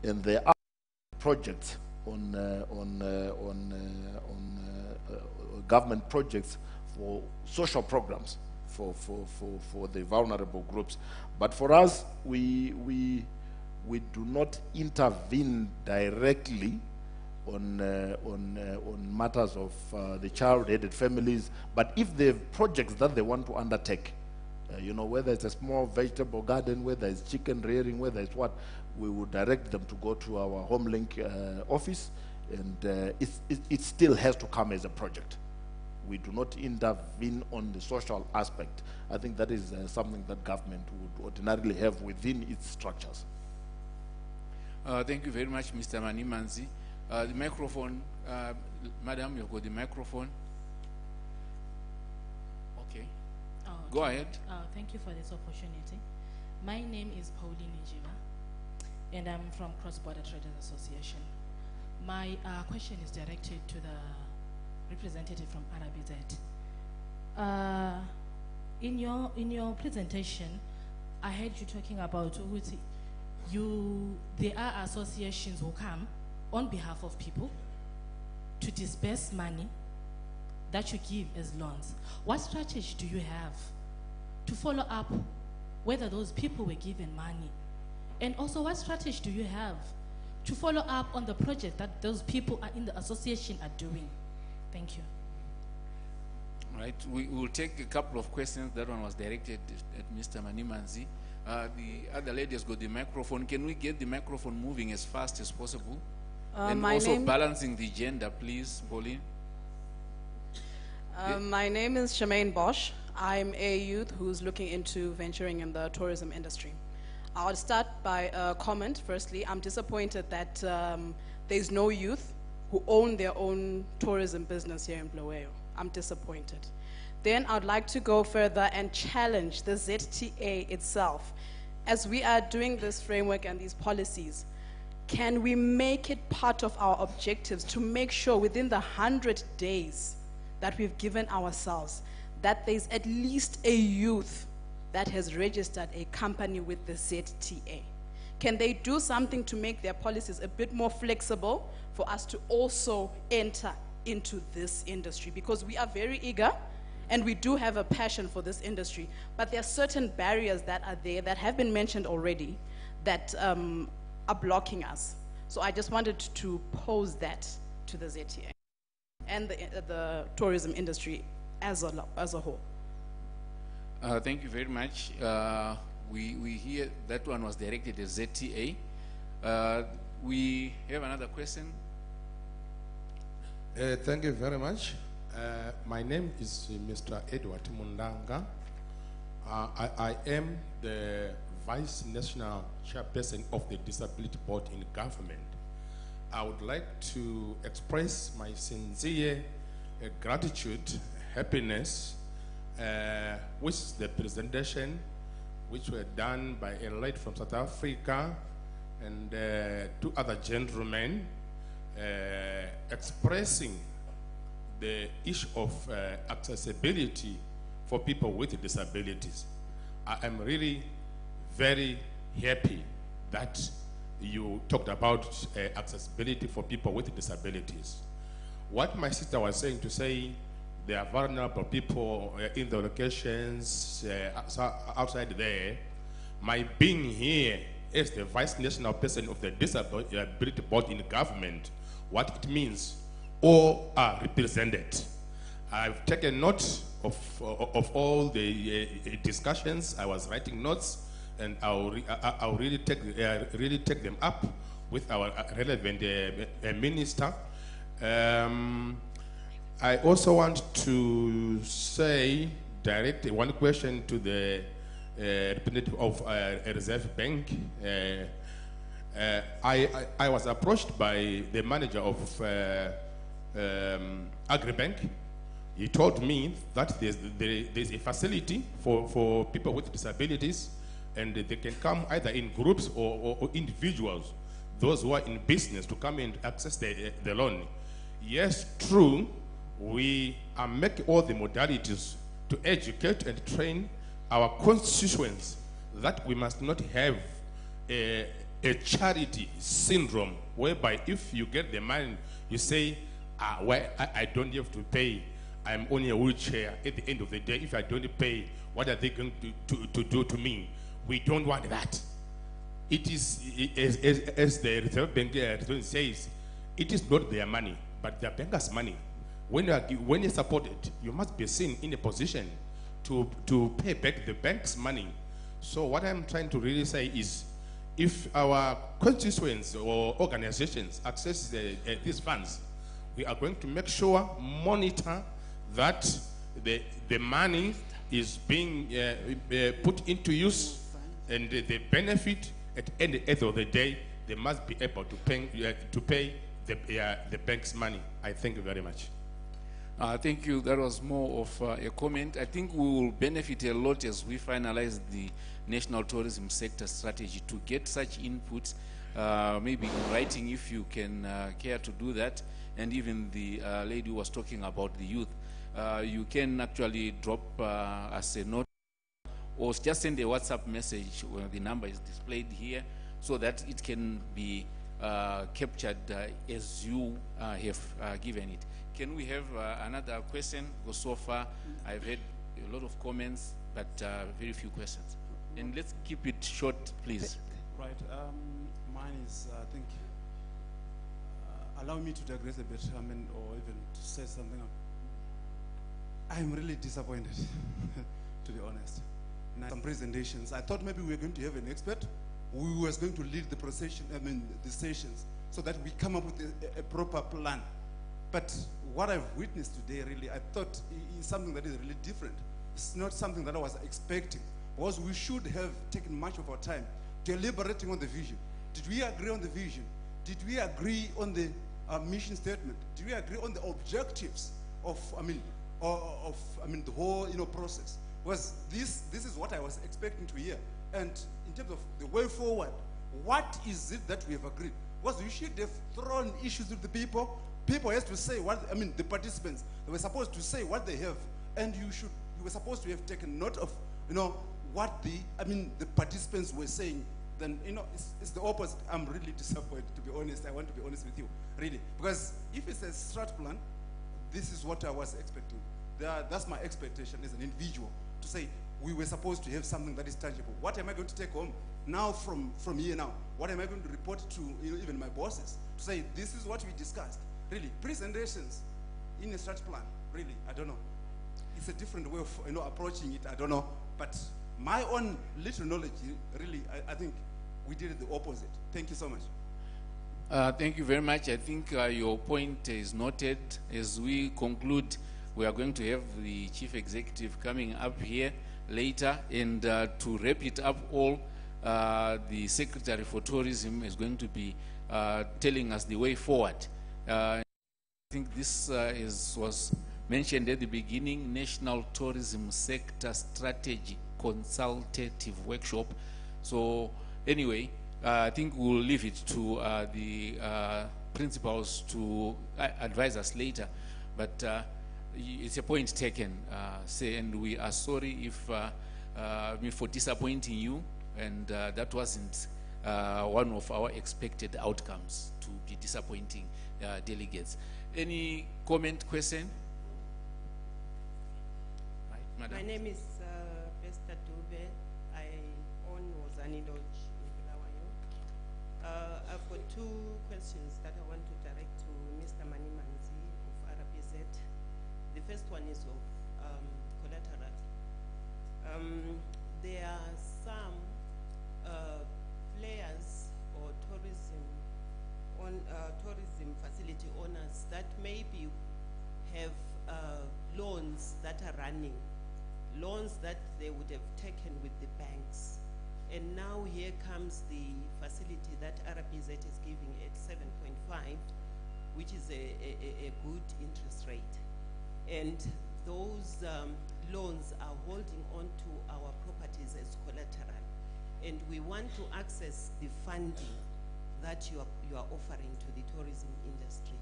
and there are projects on government projects for social programs for the vulnerable groups. But for us, we do not intervene directly on matters of the child-headed families. But if they have projects that they want to undertake, you know, whether it's a small vegetable garden, whether it's chicken rearing, whether it's what, we would direct them to go to our HomeLink office, and it still has to come as a project. We do not intervene on the social aspect. I think that is something that government would ordinarily have within its structures. Thank you very much, Mr. Manimanzi. The microphone, Madam, you've got the microphone. Okay. Oh, okay. Go ahead. Thank you for this opportunity. My name is Pauline Ijiva, and I'm from Cross Border Traders Association. My question is directed to the representative from RBZ. In your presentation, I heard you talking about there are associations who come on behalf of people to disburse money that you give as loans. What strategy do you have to follow up whether those people were given money? And also, what strategy do you have to follow up on the project that those people are in the association are doing? Thank you. All right, we will take a couple of questions. That one was directed at Mr. Manimanzi. The other lady has got the microphone. Can we get the microphone moving as fast as possible? And also balancing the gender, please, Pauline. My name is Shemaine Bosch. I'm a youth who's looking into venturing in the tourism industry. I'll start by a comment. Firstly, I'm disappointed that there's no youth who own their own tourism business here in Bulawayo. I'm disappointed. Then I'd like to go further and challenge the ZTA itself. As we are doing this framework and these policies, can we make it part of our objectives to make sure within the 100 days that we've given ourselves that there's at least a youth that has registered a company with the ZTA? Can they do something to make their policies a bit more flexible for us to also enter into this industry? Because we are very eager and we do have a passion for this industry, but there are certain barriers that are there that have been mentioned already that are blocking us. So I just wanted to pose that to the ZTA and the tourism industry as a whole. Thank you very much. We hear that one was directed at ZTA. We have another question. Thank you very much. My name is Mr. Edward Mundanga. I am the Vice National Chairperson of the Disability Board in government. I would like to express my sincere gratitude, happiness, which is the presentation which were done by a lady from South Africa and two other gentlemen expressing the issue of accessibility for people with disabilities. I am really very happy that you talked about accessibility for people with disabilities. What my sister was saying to say there are vulnerable people in the locations outside there, my being here as the Vice National Person of the Disability Board in government, what it means, all are represented. I've taken note of all the discussions. I was writing notes, and I'll really take them up with our relevant minister. I also want to say, direct one question to the representative of a reserve bank. I was approached by the manager of Agribank. He told me that there's a facility for people with disabilities, and they can come either in groups or individuals, those who are in business, to come and access the loan. Yes, true, we are making all the modalities to educate and train our constituents that we must not have a charity syndrome whereby if you get the money, you say, well, I don't have to pay. I'm on a wheelchair. At the end of the day, if I don't pay, what are they going to do to me? We don't want that. It is, as the Reserve Bank says, it is not their money, but the bankers' money. When you support it, you must be seen in a position to pay back the bank's money. So what I'm trying to really say is, if our constituents or organizations access these funds, we are going to make sure, monitor that the money is being put into use, and the benefit at the end of the day, they must be able to pay the bank's money. I thank you very much. Thank you. That was more of a comment. I think we will benefit a lot as we finalize the National Tourism Sector Strategy to get such inputs, maybe in writing if you can care to do that. And even the lady who was talking about the youth, you can actually drop us a note or just send a WhatsApp message where the number is displayed here so that it can be captured as you have given it. Can we have another question? Because so far I've had a lot of comments, but very few questions. And let's keep it short, please. Right. Mine is, I think, allow me to digress a bit, or even to say something. I'm really disappointed, to be honest. Some presentations, I thought maybe we were going to have an expert who was going to lead the procession, the sessions, so that we come up with a proper plan. But what I've witnessed today, really, I thought is something that is really different. It's not something that I was expecting. Because we should have taken much of our time deliberating on the vision. Did we agree on the vision? Did we agree on the mission statement? Did we agree on the objectives of the whole process? Was this is what I was expecting to hear. And in terms of the way forward, what is it that we have agreed? Because we should have thrown issues to the people. People have to say what, the participants, they were supposed to say what they have, and you were supposed to have taken note of, what the participants were saying. Then, it's the opposite. I'm really disappointed, to be honest. I want to be honest with you, really. Because if it's a strat plan, this is what I was expecting. That's my expectation as an individual, to say we were supposed to have something that is tangible. What am I going to take home now from here now? What am I going to report to even my bosses, to say this is what we discussed? Really, presentations in a strat plan, really, I don't know. It's a different way of approaching it, I don't know. But my own little knowledge, really, I think we did the opposite. Thank you so much. Thank you very much. I think your point is noted. As we conclude, we are going to have the Chief Executive coming up here later, and to wrap it up all, the Secretary for Tourism is going to be telling us the way forward. I think this was mentioned at the beginning, National Tourism Sector Strategy Consultative Workshop. So anyway, I think we'll leave it to the principals to advise us later. But it's a point taken, and we are sorry if for disappointing you, and that wasn't one of our expected outcomes, to be disappointing delegates. Any comment, question? Right, Madam. My name is Esther Dube. I own Wozani Lodge in Bulawayo. I've got two questions that I want to direct to Mr. Manimanzi of RBZ. The first one is of collateral. There are some players or tourism facility owners that maybe have loans that are running, loans that they would have taken with the banks. And now here comes the facility that RBZ is giving at 7.5, which is a good interest rate. And those loans are holding on to our properties as collateral. And we want to access the funding that you are offering to the tourism industry.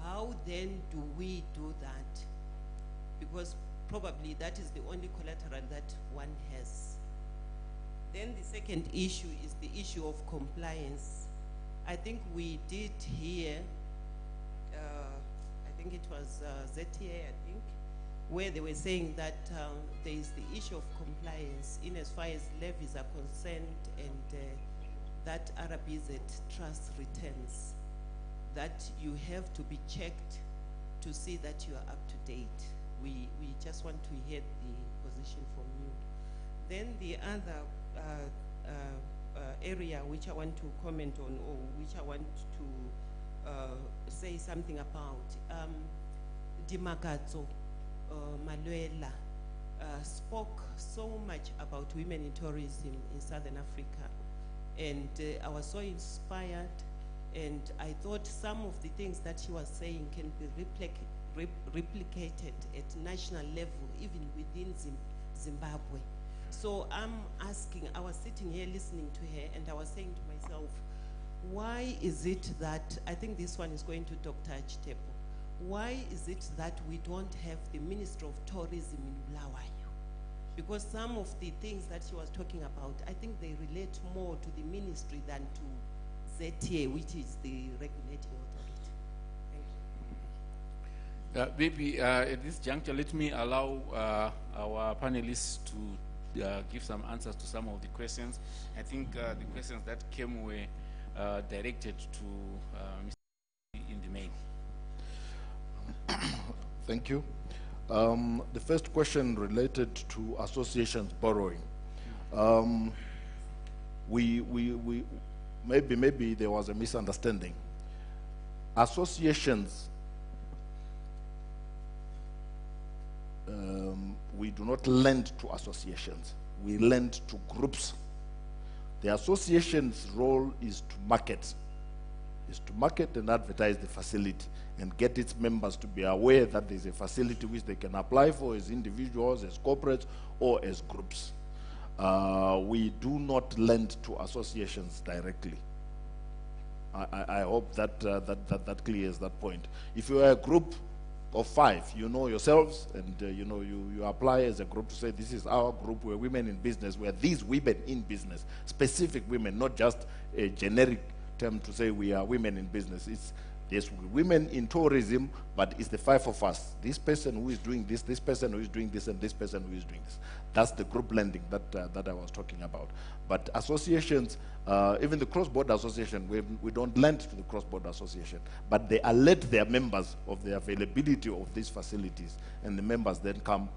How then do we do that? Because probably that is the only collateral that one has. Then the second issue is the issue of compliance. I think we did hear, I think it was ZTA, I think, where they were saying that there is the issue of compliance in as far as levies are concerned, and that RBZ trust returns, that you have to be checked to see that you are up to date. We just want to hear the position from you. Then the other area which I want to comment on, or which I want to say something about, Dimagazo Maluela spoke so much about women in tourism in Southern Africa, and I was so inspired, and I thought some of the things that she was saying can be replicated at national level, even within Zimbabwe. So I'm asking, I was sitting here listening to her, and I was saying to myself, why is it that, I think this one is going to Dr. Chitepo, why is it that we don't have the Minister of Tourism in Bulawayo? Because some of the things that she was talking about, I think they relate more to the ministry than to ZTA, which is the regulating authority. Thank you. Maybe at this juncture, let me allow our panelists to give some answers to some of the questions. I think the questions that came were directed to Mr. in the mail. Thank you. The first question related to associations borrowing. Maybe there was a misunderstanding. Associations, we do not lend to associations. We lend to groups. The association's role is to market and advertise the facility and get its members to be aware that there's a facility which they can apply for as individuals, as corporates, or as groups. We do not lend to associations directly. I hope that that clears that point. If you are a group of 5, you know yourselves, and you apply as a group to say, this is our group, we're women in business, we're these women in business, specific women, not just a generic term to say we are women in business. It's there's women in tourism, but it's the 5 of us. This person who is doing this person who is doing this, and this person who is doing this. That's the group lending that I was talking about. But associations, even the cross-border association, we don't lend to the cross-border association, but they alert their members of the availability of these facilities, and the members then come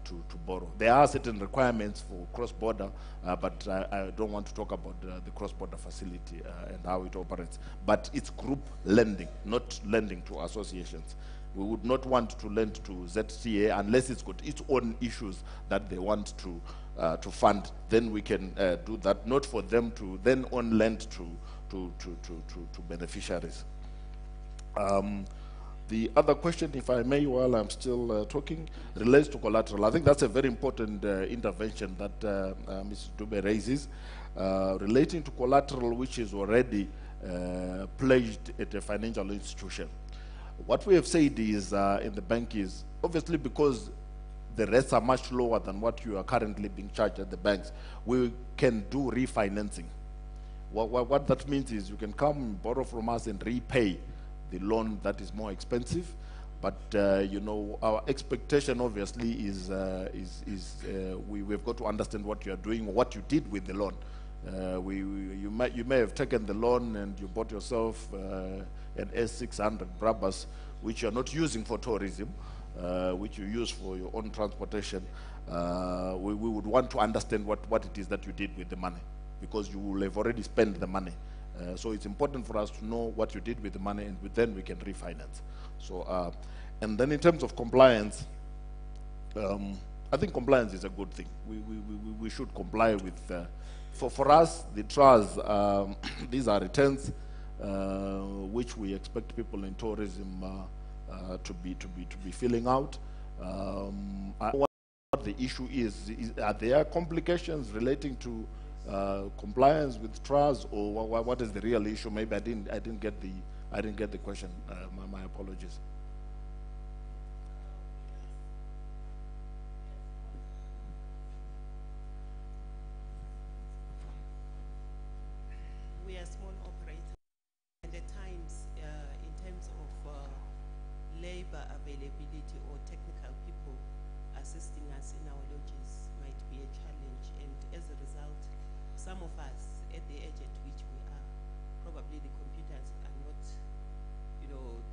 to borrow. There are certain requirements for cross-border, but I don't want to talk about the cross-border facility and how it operates. But it's group lending, not lending to associations. We would not want to lend to ZTA unless it's got its own issues that they want to fund. Then we can do that, not for them to then on lend to beneficiaries. The other question, if I may, while I'm still talking, relates to collateral. I think that's a very important intervention that Mrs. Dube raises, relating to collateral which is already pledged at a financial institution. What we have said is, in the bank is, obviously because the rates are much lower than what you are currently being charged at the banks, we can do refinancing. What that means is you can come and borrow from us and repay the loan that is more expensive, but our expectation obviously is we've got to understand what you are doing or what you did with the loan. You may have taken the loan and you bought yourself an S600 Brabus, which you're not using for tourism, which you use for your own transportation. We would want to understand what it is that you did with the money, because you will have already spent the money. So it's important for us to know what you did with the money, and then we can refinance. So, and then in terms of compliance, I think compliance is a good thing. We should comply with. For us, the TRAs, these are returns which we expect people in tourism to be filling out. What the issue is are there complications relating to compliance with TRAs, or what is the real issue? Maybe I didn't get the question. My apologies. labor availability or technical people assisting us in our lodges might be a challenge, and as a result, some of us at the age at which we are, probably the computers are not,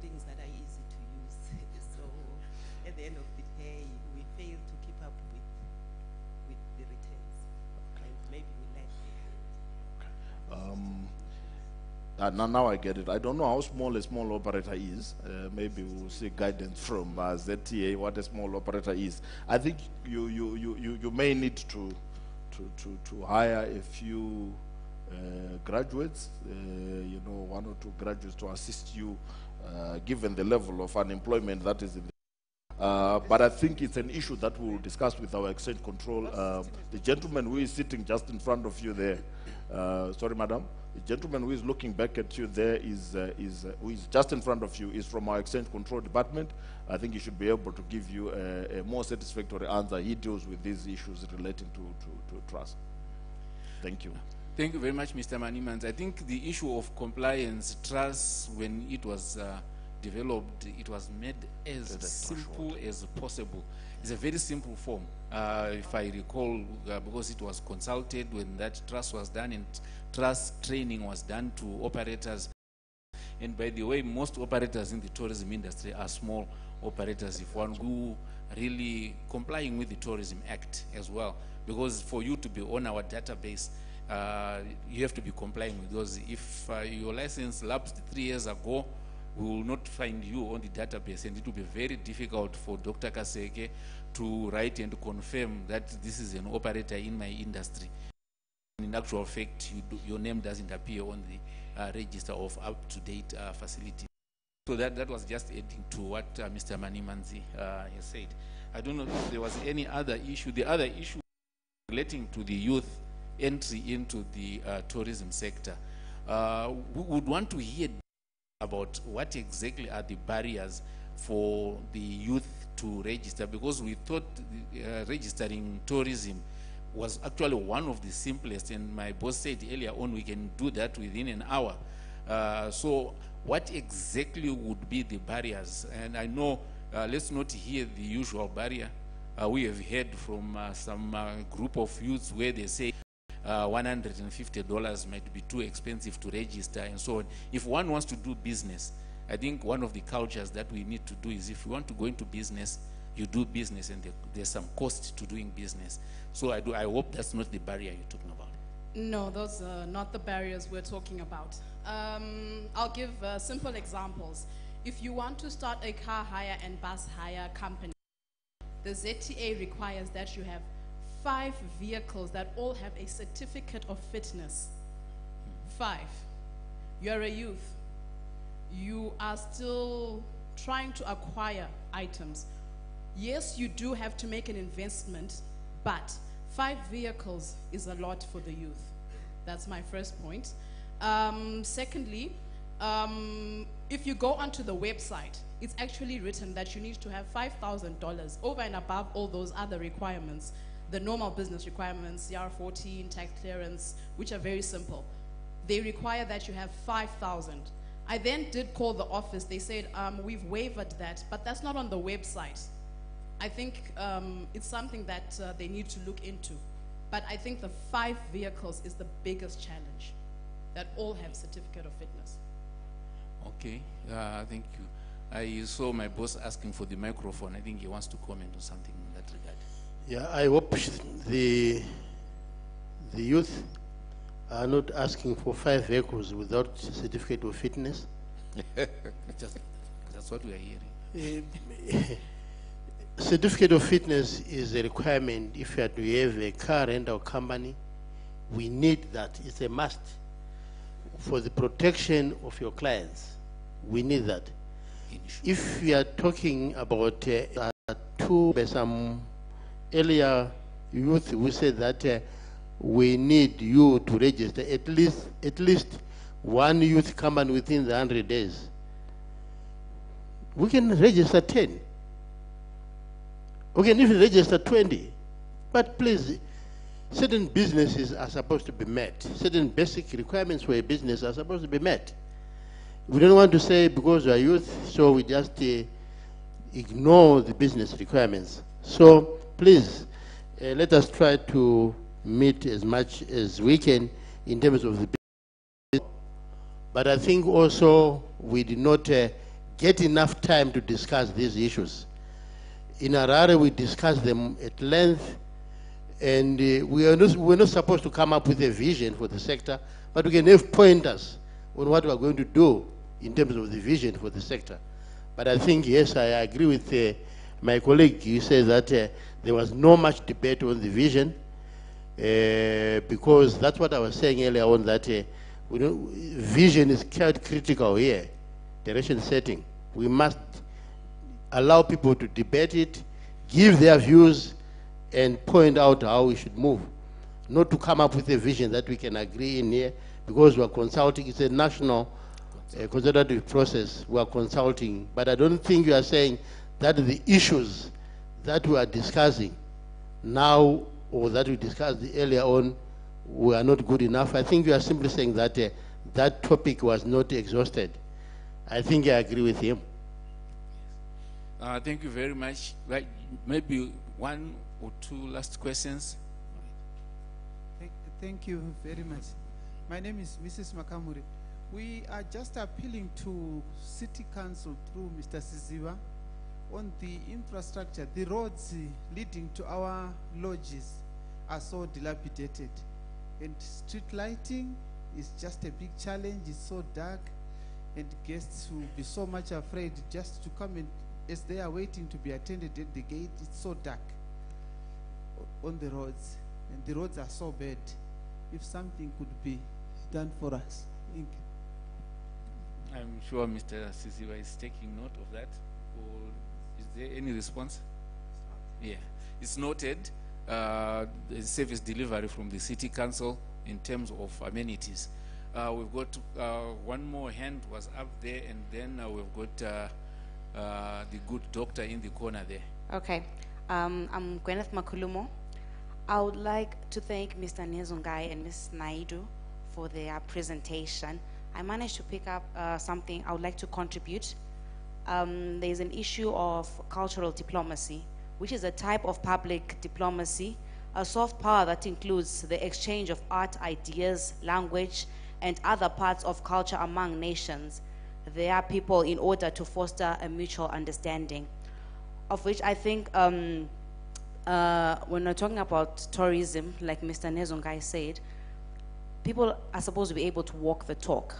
things that are easy to use. So at the end of the day, we fail to keep up with the returns, and maybe we lack now I get it. I don't know how small a small operator is. Maybe we'll see guidance from ZTA what a small operator is. I think you may need to hire a few graduates, one or two graduates to assist you, given the level of unemployment that is in the but I think it's an issue that we'll discuss with our exchange control. The gentleman who is sitting just in front of you there, sorry, madam, the gentleman who is looking back at you there who is just in front of you is from our exchange control department. I think he should be able to give you a more satisfactory answer. He deals with these issues relating to trust. Thank you. Thank you very much, Mr. Manimans. I think the issue of compliance, trust, when it was developed, it was made as simple as possible. It's a very simple form. If I recall, because it was consulted when that trust was done, and trust training was done to operators. And by the way, most operators in the tourism industry are small operators, if one who really complying with the Tourism Act as well. Because for you to be on our database, you have to be complying with those. If your license lapsed 3 years ago, we will not find you on the database, and it will be very difficult for Dr. Kaseke to write and confirm that this is an operator in my industry. In actual fact, your name doesn't appear on the register of up-to-date facility. So that was just adding to what Mr. Manimanzi has said. I don't know if there was any other issue. The other issue relating to the youth entry into the tourism sector. We would want to hear about what exactly are the barriers for the youth to register, because we thought registering tourism was actually one of the simplest, and my boss said earlier on we can do that within an hour. So what exactly would be the barriers? And I know, let's not hear the usual barrier. We have heard from some group of youths where they say $150 might be too expensive to register and so on. If one wants to do business, I think one of the cultures that we need to do is, if you want to go into business, you do business, and there's some cost to doing business. So I hope that's not the barrier you're talking about. No, those are not the barriers we're talking about. I'll give simple examples. If you want to start a car hire and bus hire company, the ZTA requires that you have 5 vehicles that all have a certificate of fitness. 5. You're a youth. You are still trying to acquire items. Yes, you do have to make an investment, but 5 vehicles is a lot for the youth. That's my first point. Secondly, if you go onto the website, it's actually written that you need to have $5,000 over and above all those other requirements, the normal business requirements, CR14, tax clearance, which are very simple. They require that you have 5,000. I then did call the office. They said, we've waived that, but that's not on the website. I think it's something that they need to look into. But I think the 5 vehicles is the biggest challenge, that all have certificate of fitness. Okay, thank you. I saw my boss asking for the microphone. I think he wants to comment on something in that regard. Yeah, I hope the youth are not asking for 5 vehicles without certificate of fitness. That's what we are hearing. Certificate of fitness is a requirement if you are to have a car rental company. We need that. It's a must for the protection of your clients. We need that. If we are talking about some earlier youth who said that we need you to register at least 1 youth company within the 100 days. We can register 10. We can even register 20. But please, certain businesses are supposed to be met. Certain basic requirements for a business are supposed to be met. We don't want to say because we are youth, so we just ignore the business requirements. So please, let us try to meet as much as we can in terms of the business. But I think also we did not get enough time to discuss these issues. In Harare, we discussed them at length, and we're not supposed to come up with a vision for the sector, but we can have pointers on what we're going to do in terms of the vision for the sector. But I think, yes, I agree with my colleague. He says that there was no much debate on the vision, because that's what I was saying earlier on, that vision is quite critical here, direction setting. We must allow people to debate it, give their views, and point out how we should move. Not to come up with a vision that we can agree in here, because we're consulting. It's a national consultative process. We're consulting. But I don't think you are saying that the issues that we are discussing now, or that we discussed earlier on, were not good enough. I think you are simply saying that that topic was not exhausted. I think I agree with him. Thank you very much. Right, maybe one or two last questions. Thank you very much. My name is Mrs. Makamuri. We are just appealing to City Council through Mr. Siziva on the infrastructure. The roads leading to our lodges are so dilapidated, and street lighting is just a big challenge. It's so dark, and guests will be so much afraid just to come in as they are waiting to be attended at the gate. It's so dark on the roads, and the roads are so bad. If something could be done for us. Thank you. I'm sure Mr. Sisiwa is taking note of that. Or is there any response? Yeah, it's noted. The service delivery from the City Council in terms of amenities. We've got one more hand was up there, and then we've got the good doctor in the corner there. Okay, I'm Gwyneth Makulumo. I would like to thank Mr. Nezungai and Ms. Naidu for their presentation. I managed to pick up something I would like to contribute. There's an issue of cultural diplomacy, which is a type of public diplomacy, a soft power that includes the exchange of art, ideas, language, and other parts of culture among nations. There are people in order to foster a mutual understanding, of which I think when we're talking about tourism, like Mr. Nezungai said, people are supposed to be able to walk the talk.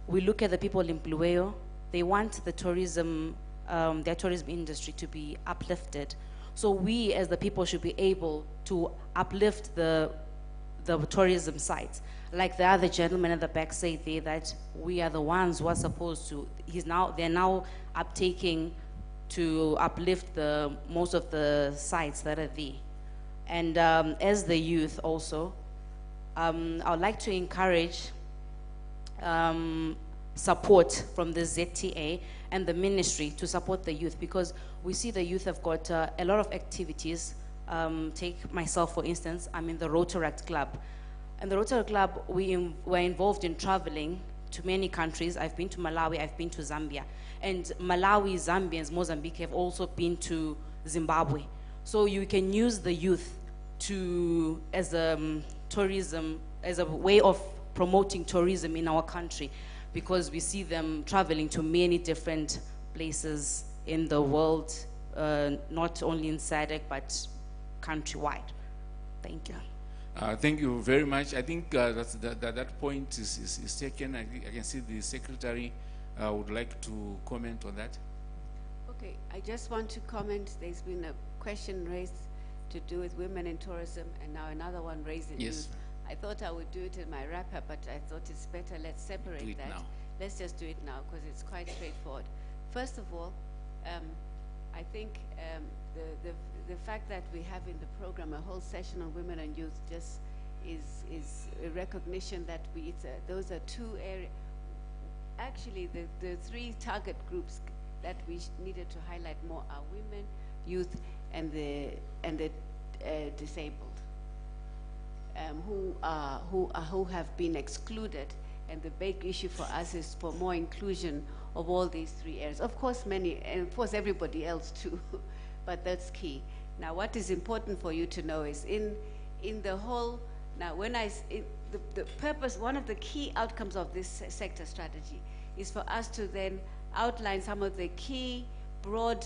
We look at the people in Blueo, they want the tourism, their tourism industry to be uplifted. So we as the people should be able to uplift the tourism sites. Like the other gentleman at the back said there, that we are the ones who are supposed to, they're now uptaking to uplift most of the sites that are there. And as the youth also, I would like to encourage support from the ZTA and the ministry to support the youth, because we see the youth have got a lot of activities. Take myself, for instance, I'm in the Rotaract Club. And the Rotaract Club, we're involved in traveling to many countries. I've been to Malawi, I've been to Zambia. And Malawi, Zambians, Mozambique have also been to Zimbabwe. So you can use the youth as a tourism, as a way of promoting tourism in our country, because we see them traveling to many different places in the world, not only in SADC, but countrywide. Thank you. Thank you very much. I think that point is taken. I can see the secretary would like to comment on that. Okay, I just want to comment. There's been a question raised to do with women in tourism, and now another one raised in youth. I thought I would do it in my wrap-up, but I thought it's better, let's separate that. Now. Let's just do it now, because it's quite straightforward. First of all, I think the fact that we have in the program a whole session on women and youth just is a recognition that those are two areas. Actually, the three target groups that we needed to highlight more are women, youth, and the disabled, who have been excluded And the big issue for us is for more inclusion of all these 3 areas. Of course, many, and of course everybody else too, but that's key. Now, what is important for you to know is in the whole, now when the purpose, one of the key outcomes of this sector strategy is for us to then outline some of the key broad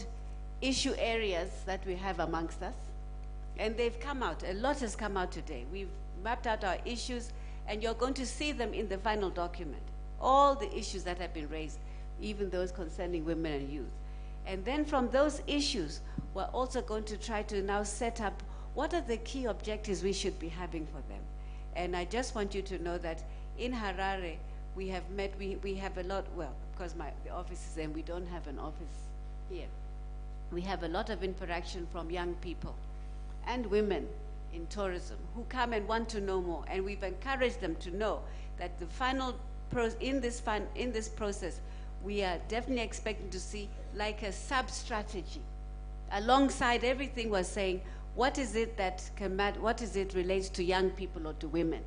issue areas that we have amongst us. And they've come out, a lot has come out today. We've mapped out our issues, and you're going to see them in the final document. All the issues that have been raised, even those concerning women and youth. And then from those issues, we're also going to try to now set up what are the key objectives we should be having for them. And I just want you to know that in Harare, we have met, we have a lot, well, because the office is there, and we don't have an office here. We have a lot of interaction from young people and women in tourism who come and want to know more. And we've encouraged them to know that the final, in this process, we are definitely expecting to see like a sub-strategy. Alongside everything we're saying, what is it that can matter, what is it relates to young people or to women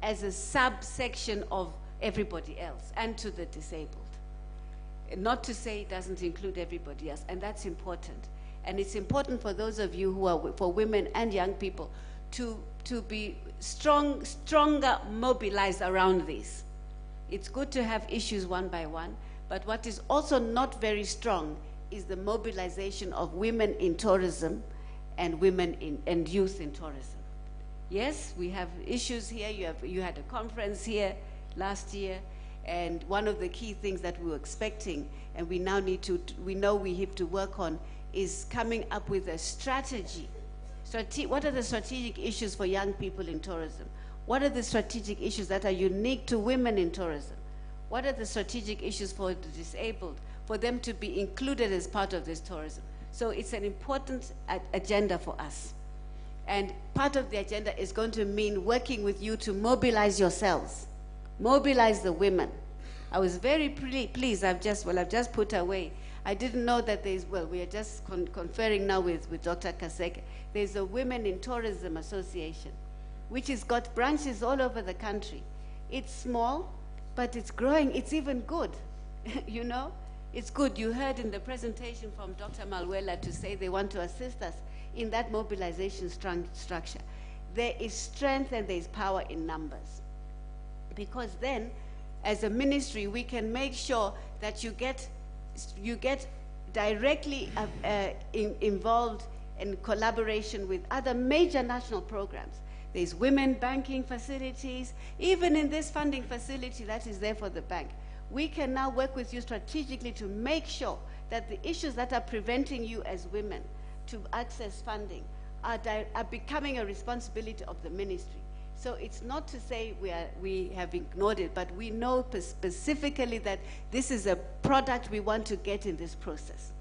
as a subsection of everybody else and to the disabled. Not to say it doesn't include everybody else, and that's important. And it's important for those of you who are, for women and young people, to be stronger mobilized around this. It's good to have issues one by one, but what is also not very strong is the mobilization of women in tourism and women and youth in tourism. Yes, we have issues here. You had a conference here last year, and one of the key things that we were expecting, and we now need to, we know we have to work on, is coming up with a strategy. What are the strategic issues for young people in tourism? What are the strategic issues that are unique to women in tourism? What are the strategic issues for the disabled, for them to be included as part of this tourism? So it's an important agenda for us. And part of the agenda is going to mean working with you to mobilize yourselves, mobilize the women. I was very pleased. I've just put away. I didn't know that we are just conferring now with Dr. Kaseke. There's a Women in Tourism Association, which has got branches all over the country. It's small, but it's growing. It's even good, you know? It's good. You heard in the presentation from Dr. Malwela to say they want to assist us in that mobilization structure. There is strength and there is power in numbers. Because then, as a ministry, we can make sure that you get directly involved in collaboration with other major national programs. There's women banking facilities. Even in this funding facility that is there for the bank, we can now work with you strategically to make sure that the issues that are preventing you as women to access funding are becoming a responsibility of the ministry. So it's not to say we have ignored it, but we know specifically that this is a product we want to get in this process,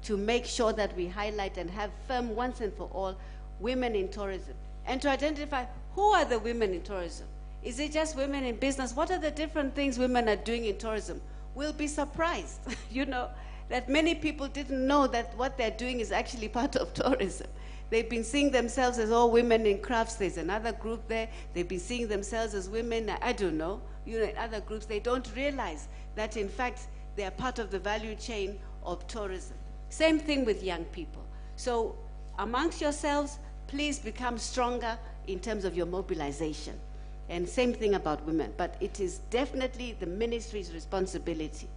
to make sure that we highlight and have firm once and for all women in tourism, and to identify who are the women in tourism. Is it just women in business? What are the different things women are doing in tourism? We'll be surprised, you know, that many people didn't know that what they're doing is actually part of tourism. They've been seeing themselves as all women in crafts. There's another group there. They've been seeing themselves as women, I don't know, you know, in other groups. They don't realize that, in fact, they are part of the value chain of tourism. Same thing with young people. So amongst yourselves, please become stronger in terms of your mobilization. And same thing about women. But it is definitely the ministry's responsibility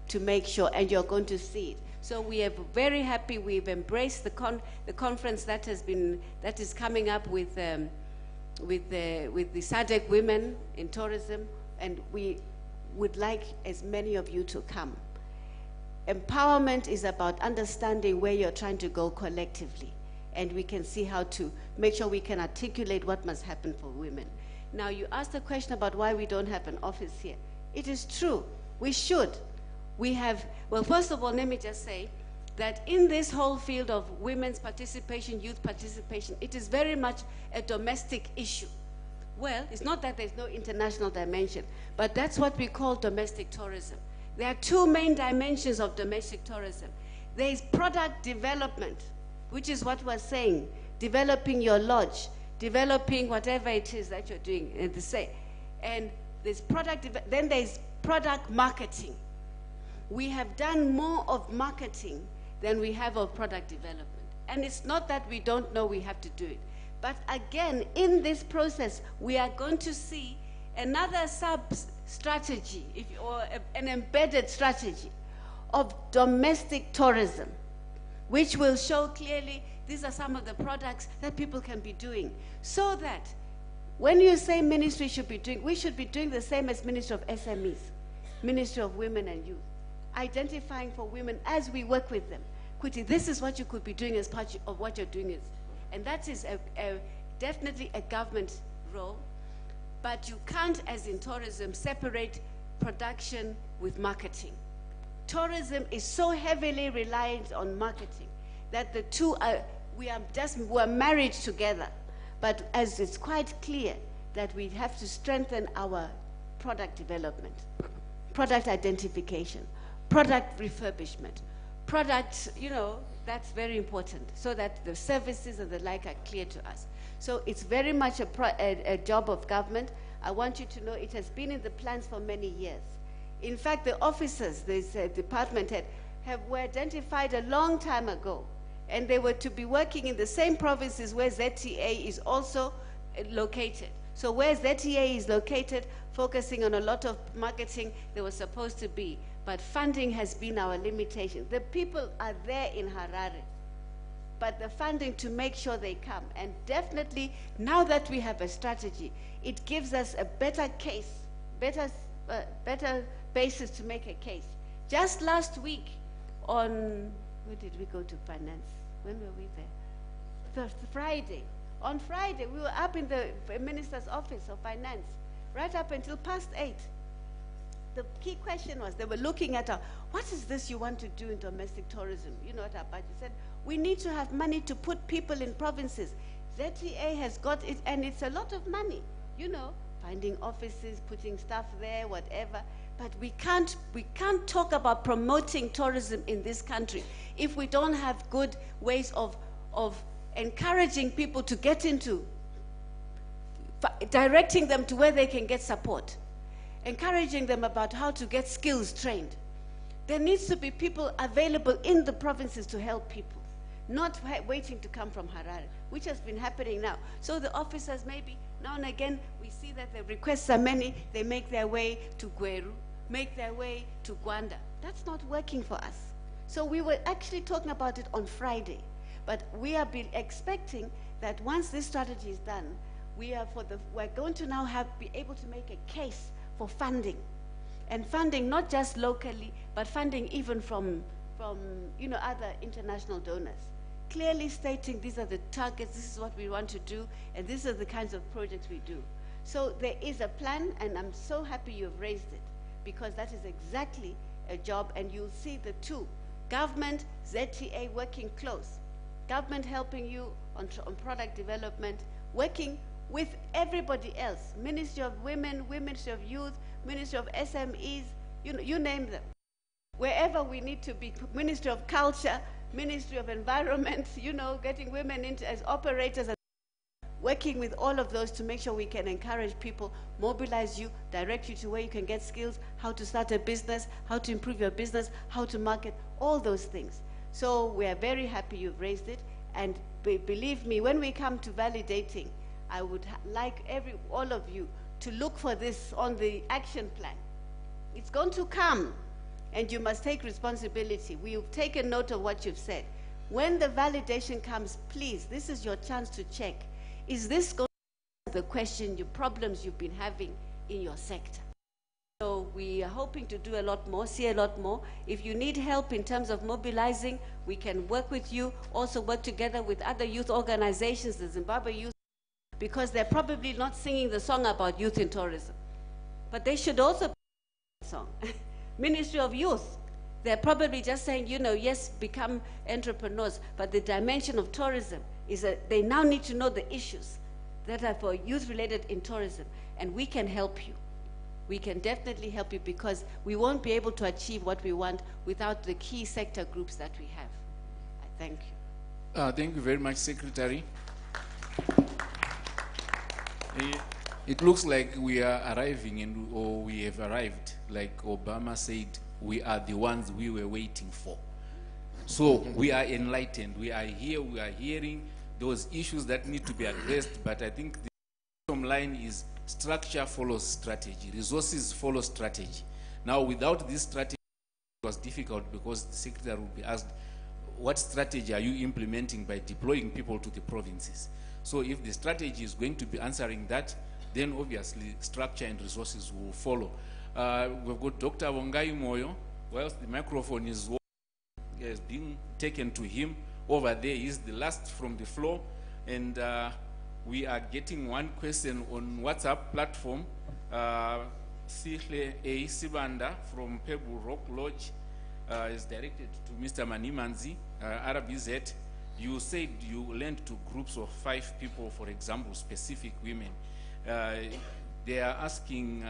to make sure, and you're going to see it. So we are very happy. We've embraced the conference that is coming up with the SADC women in tourism, and we would like as many of you to come. Empowerment is about understanding where you're trying to go collectively, and we can see how to make sure we can articulate what must happen for women. Now, you asked a question about why we don't have an office here. It is true. We should. We have, well, first of all, let me just say that in this whole field of women's participation, youth participation, it is very much a domestic issue. Well, it's not that there's no international dimension, but that's what we call domestic tourism. There are two main dimensions of domestic tourism. There is product development, which is what we're saying, developing your lodge, developing whatever it is that you're doing. And there's then there's product marketing. We have done more of marketing than we have of product development. And it's not that we don't know we have to do it. But again, in this process, we are going to see another sub-strategy, or an embedded strategy of domestic tourism, which will show clearly these are some of the products that people can be doing. So that when you say ministry should be doing, we should be doing the same as Ministry of SMEs, Ministry of Women and Youth, identifying for women as we work with them. Quickly, this is what you could be doing as part of what you're doing. And that is definitely a government role. But you can't, as in tourism, separate production with marketing. Tourism is so heavily reliant on marketing that the two are, we're married together. But as it's quite clear that we have to strengthen our product development, product identification, product refurbishment, products, that's very important, so that the services and the like are clear to us. So it's very much a job of government. I want you to know it has been in the plans for many years. In fact, the officers, this department head, were identified a long time ago, and they were to be working in the same provinces where ZTA is also located. So where ZTA is located, focusing on a lot of marketing, they were supposed to be. But funding has been our limitation. The people are there in Harare, but the funding to make sure they come. And definitely, now that we have a strategy, it gives us a better case, better basis to make a case. Just last week on, where did we go to finance? When were we there? Friday. On Friday, we were up in the Minister's Office of Finance, right up until past 8. The key question was, they were looking at what is this you want to do in domestic tourism? You know what our budget said? We need to have money to put people in provinces. ZTA has got it, and it's a lot of money, finding offices, putting stuff there, whatever. But we can't talk about promoting tourism in this country if we don't have good ways of encouraging people to get into, directing them to where they can get support, encouraging them about how to get skills trained. There needs to be people available in the provinces to help people, not waiting to come from Harare, which has been happening now. So the officers, maybe now and again, we see that the requests are many, they make their way to Gweru, make their way to Gwanda. That's not working for us. So we were actually talking about it on Friday, but we have been expecting that once this strategy is done, we're going to now be able to make a case for funding, and funding not just locally, but funding even from other international donors, clearly stating these are the targets, this is what we want to do, and these are the kinds of projects we do. So there is a plan, and I'm so happy you've raised it, because that is exactly a job, and you'll see the two, government, ZTA working close, government helping you on product development, working with everybody else, Ministry of Women, Ministry of Youth, Ministry of SMEs, you name them. Wherever we need to be, Ministry of Culture, Ministry of Environment, getting women into as operators, and working with all of those to make sure we can encourage people, mobilize you, direct you to where you can get skills, how to start a business, how to improve your business, how to market, all those things. So we are very happy you've raised it, and believe me, when we come to validating, I would like all of you to look for this on the action plan. It's going to come, and you must take responsibility. We've taken note of what you've said. When the validation comes, please, this is your chance to check. Is this going to answer the question, your problems you've been having in your sector? So we are hoping to do a lot more, see a lot more. If you need help in terms of mobilizing, we can work with you, also work together with other youth organizations, the Zimbabwe Youth, because they're probably not singing the song about youth in tourism. But they should also sing the song. Ministry of Youth, they're probably just saying, yes, become entrepreneurs, but the dimension of tourism is that they now need to know the issues that are for youth-related in tourism, and we can help you. We can definitely help you, because we won't be able to achieve what we want without the key sector groups that we have. I thank you. Thank you very much, Secretary. It looks like we are arriving or we have arrived. Like Obama said, we are the ones we were waiting for. So we are enlightened. We are here, we are hearing those issues that need to be addressed, but I think the bottom line is structure follows strategy. Resources follow strategy. Now, without this strategy, it was difficult because the secretary would be asked, what strategy are you implementing by deploying people to the provinces? So if the strategy is going to be answering that, then obviously structure and resources will follow. We've got Dr. Wongai Moyo. Whilst the microphone is being taken to him, over there is the last from the floor, and we are getting one question on WhatsApp platform. Sihle A. Sibanda from Pebble Rock Lodge is directed to Mr. Manimanzi, RBZ. You said you lent to groups of 5 people, for example, specific women. They are asking,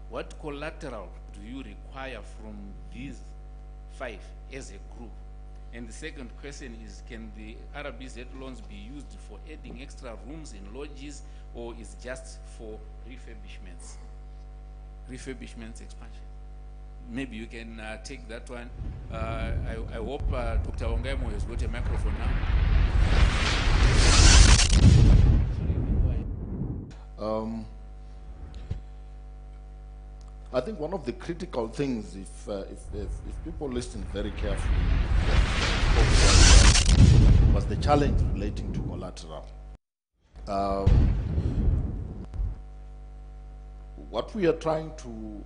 what collateral do you require from these 5 as a group? And the second question is, can the RBZ loans be used for adding extra rooms in lodges, or is just for refurbishments? Refurbishments expansion. Maybe you can take that one. I hope Dr. Ongaimo has got a microphone now. I think one of the critical things, if people listen very carefully, was the challenge relating to collateral. What we are trying to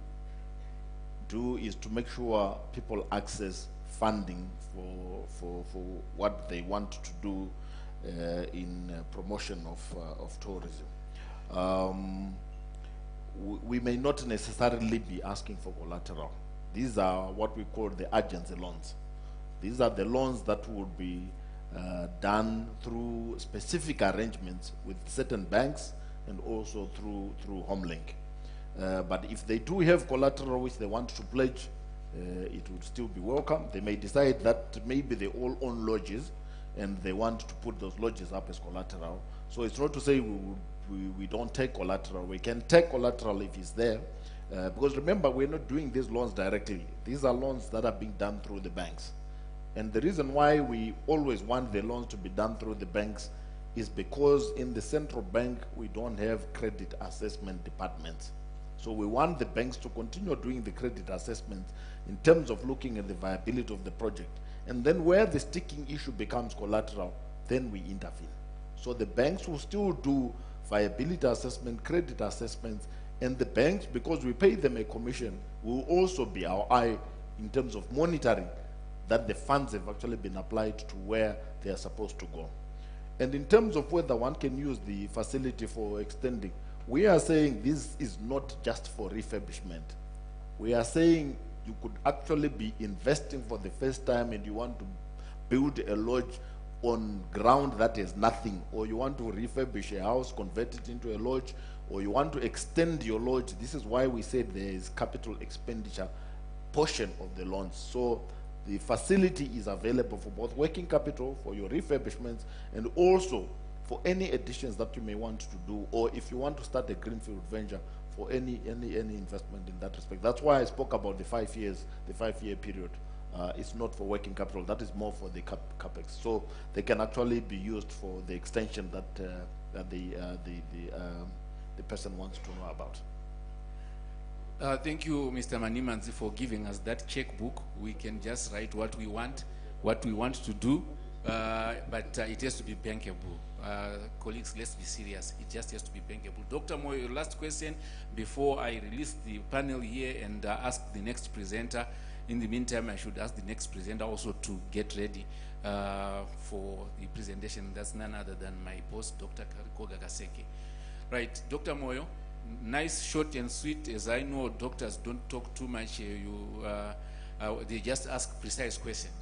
do is to make sure people access funding for what they want to do in promotion of tourism. We may not necessarily be asking for collateral. These are what we call the agency loans. These are the loans that would be done through specific arrangements with certain banks and also through HomeLink. But if they do have collateral which they want to pledge, it would still be welcome. They may decide that maybe they all own lodges and they want to put those lodges up as collateral. So it's not to say we don't take collateral. We can take collateral if it's there. Because remember, we're not doing these loans directly. These are loans that are being done through the banks. And the reason why we always want the loans to be done through the banks is because in the central bank, we don't have credit assessment departments. So we want the banks to continue doing the credit assessment in terms of looking at the viability of the project. And then where the sticking issue becomes collateral, then we intervene. So the banks will still do viability assessment, credit assessments, and the banks, because we pay them a commission, will also be our eye in terms of monitoring that the funds have actually been applied to where they are supposed to go. And in terms of whether one can use the facility for extending, we are saying this is not just for refurbishment. We are saying you could actually be investing for the first time and you want to build a lodge on ground that is nothing, or you want to refurbish a house, convert it into a lodge, or you want to extend your lodge. This is why we said there is capital expenditure portion of the loans. So the facility is available for both working capital, for your refurbishments, and also for any additions that you may want to do, or if you want to start a greenfield venture for any investment in that respect. That's why I spoke about the 5 years, the 5-year period. It's not for working capital. That is more for the capex. So they can actually be used for the extension that the person wants to know about. Thank you, Mr. Manimanzi, for giving us that checkbook. We can just write what we want to do, but it has to be bankable. Colleagues, let's be serious. It just has to be bankable. Dr. Moyo, your last question before I release the panel here and ask the next presenter. In the meantime, I should ask the next presenter also to get ready for the presentation. That's none other than my boss, Dr. Kariko Gagaseke. Right, Dr. Moyo, nice, short and sweet. As I know, doctors don't talk too much. They just ask precise questions.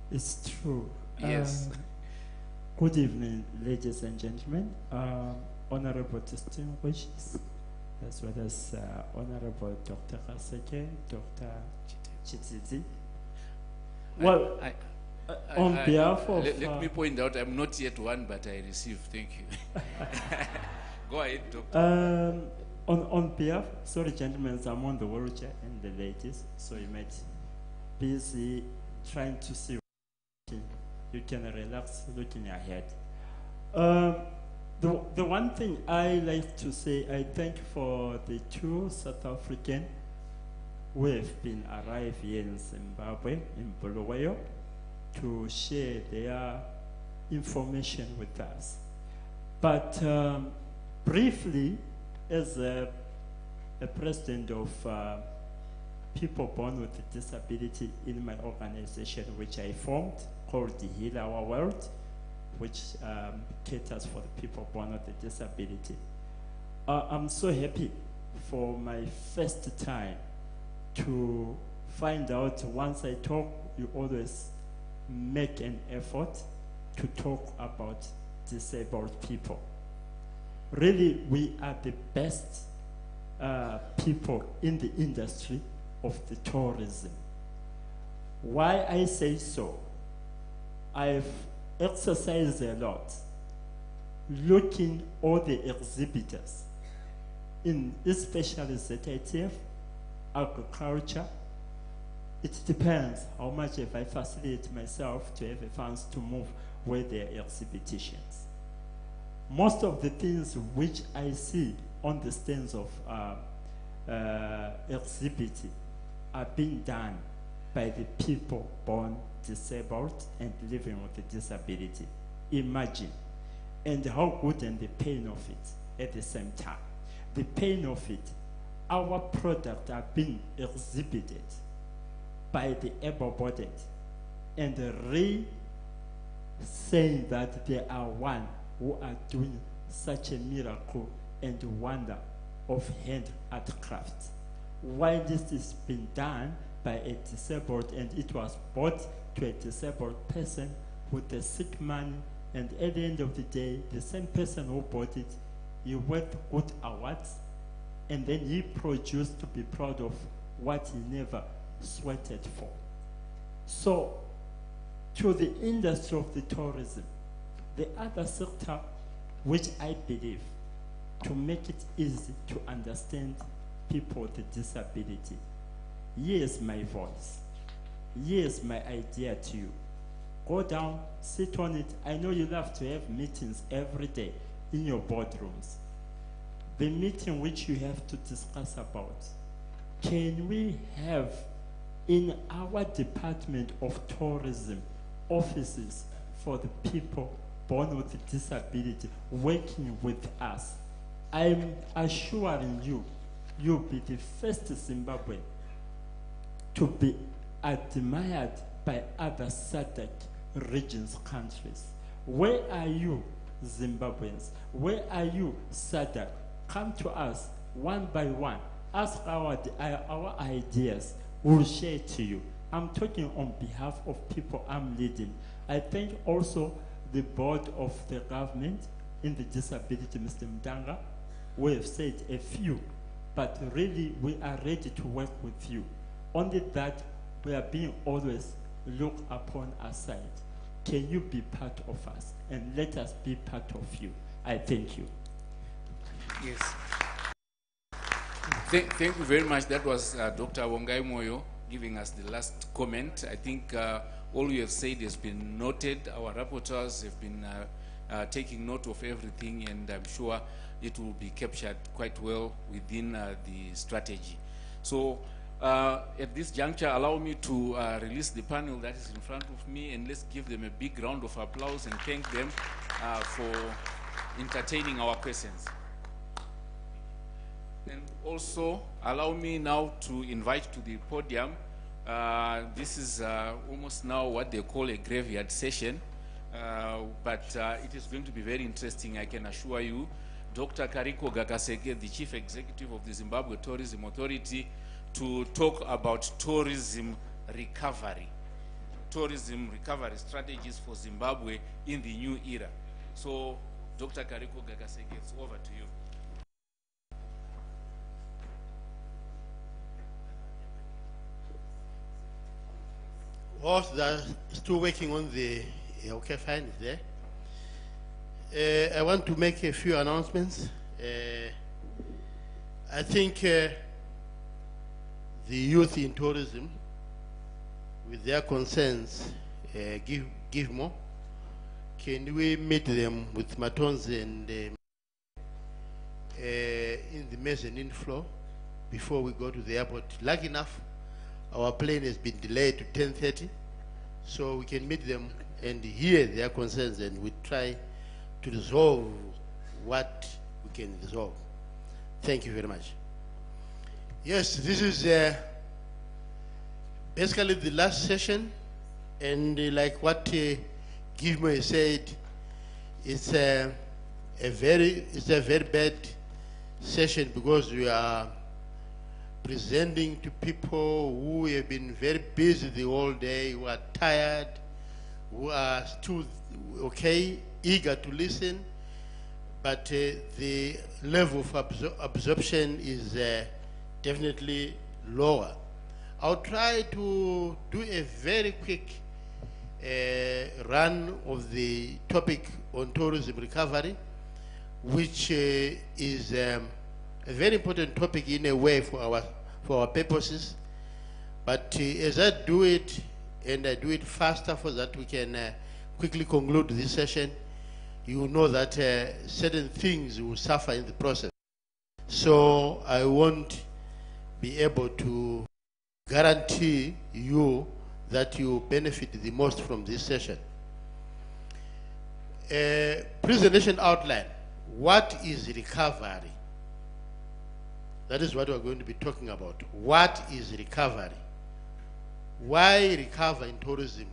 It's true. Yes. Good evening, ladies and gentlemen. Honorable distinguished, as well as Honorable Dr. Gaseke, Dr. Chititi. Well, on behalf of... Let me point out, I'm not yet one, but I receive. Thank you. Go ahead, Doctor. On behalf, sorry gentlemen, I'm on the wheelchair and the ladies, so you might be busy trying to see. You can relax looking ahead. The one thing I like to say, I thank for the two South African who have been arrived here in Zimbabwe, in Bulawayo, to share their information with us. But briefly, as a president of people born with a disability in my organization, which I formed, called the Heal Our World, which caters for the people born with a disability. I'm so happy for my first time to find out, once I talk, you always make an effort to talk about disabled people. Really, we are the best people in the industry of the tourism. Why I say so? I've exercised a lot looking all the exhibitors in especially ZITF, agriculture. It depends how much if I facilitate myself to have the funds to move where there are exhibitions. Most of the things which I see on the stands of exhibiting are being done by the people born disabled and living with a disability. Imagine, and how good and the pain of it at the same time. The pain of it, our products are being exhibited by the able-bodied and saying that they are one who are doing such a miracle and wonder of hand art craft. Why this is being done by a disabled, and it was bought to a disabled person with a sick money, and at the end of the day, the same person who bought it, he worked good awards, and then he produced to be proud of what he never sweated for. So, to the industry of the tourism, the other sector which I believe to make it easy to understand people with a disability, here's my voice. Here's my idea to you. Go down, sit on it. I know you love to have meetings every day in your boardrooms. The meeting which you have to discuss about, can we have in our Department of Tourism offices for the people born with a disability working with us? I'm assuring you, you'll be the first Zimbabwean to be admired by other SADC regions countries. Where are you, Zimbabweans? Where are you, SADC? Come to us one by one. Ask our ideas. We'll share to you. I'm talking on behalf of people I'm leading. I thank also the board of the government in the disability, Mr. Mdanga. We have said a few, but really we are ready to work with you. Only that we are being always looked upon aside. Can you be part of us? And let us be part of you. I thank you. Yes. Thank you very much. That was Dr. Wongai Moyo giving us the last comment. I think all you have said has been noted. Our rapporteurs have been taking note of everything, and I'm sure it will be captured quite well within the strategy. So at this juncture, allow me to release the panel that is in front of me, and let's give them a big round of applause and thank them for entertaining our questions. And also, allow me now to invite to the podium, this is almost now what they call a graveyard session, but it is going to be very interesting, I can assure you. Dr. Kariko Gakasege, the Chief Executive of the Zimbabwe Tourism Authority, to talk about tourism recovery strategies for Zimbabwe in the new era. So, Dr. Kariko Gakasege, it's over to you. Whilst they're still working on the, okay, fine, there. I want to make a few announcements I think the youth in tourism, with their concerns, give more. Can we meet them with Matons and in the mezzanine floor before we go to the airport? Lucky enough, our plane has been delayed to 10:30, so we can meet them and hear their concerns, and we try to resolve what we can resolve. Thank you very much. Yes, this is basically the last session, and like what Givmo said, it's a very bad session because we are presenting to people who have been very busy the whole day, who are tired, who are still eager to listen, but the level of absorption is definitely lower. I'll try to do a very quick run of the topic on tourism recovery, which is a very important topic in a way for our purposes. But as I do it, and I do it faster so that we can quickly conclude this session, you will know that certain things will suffer in the process. So I won't be able to guarantee you that you benefit the most from this session. Presentation outline. What is recovery? That is what we're going to be talking about. What is recovery? Why recover in tourism?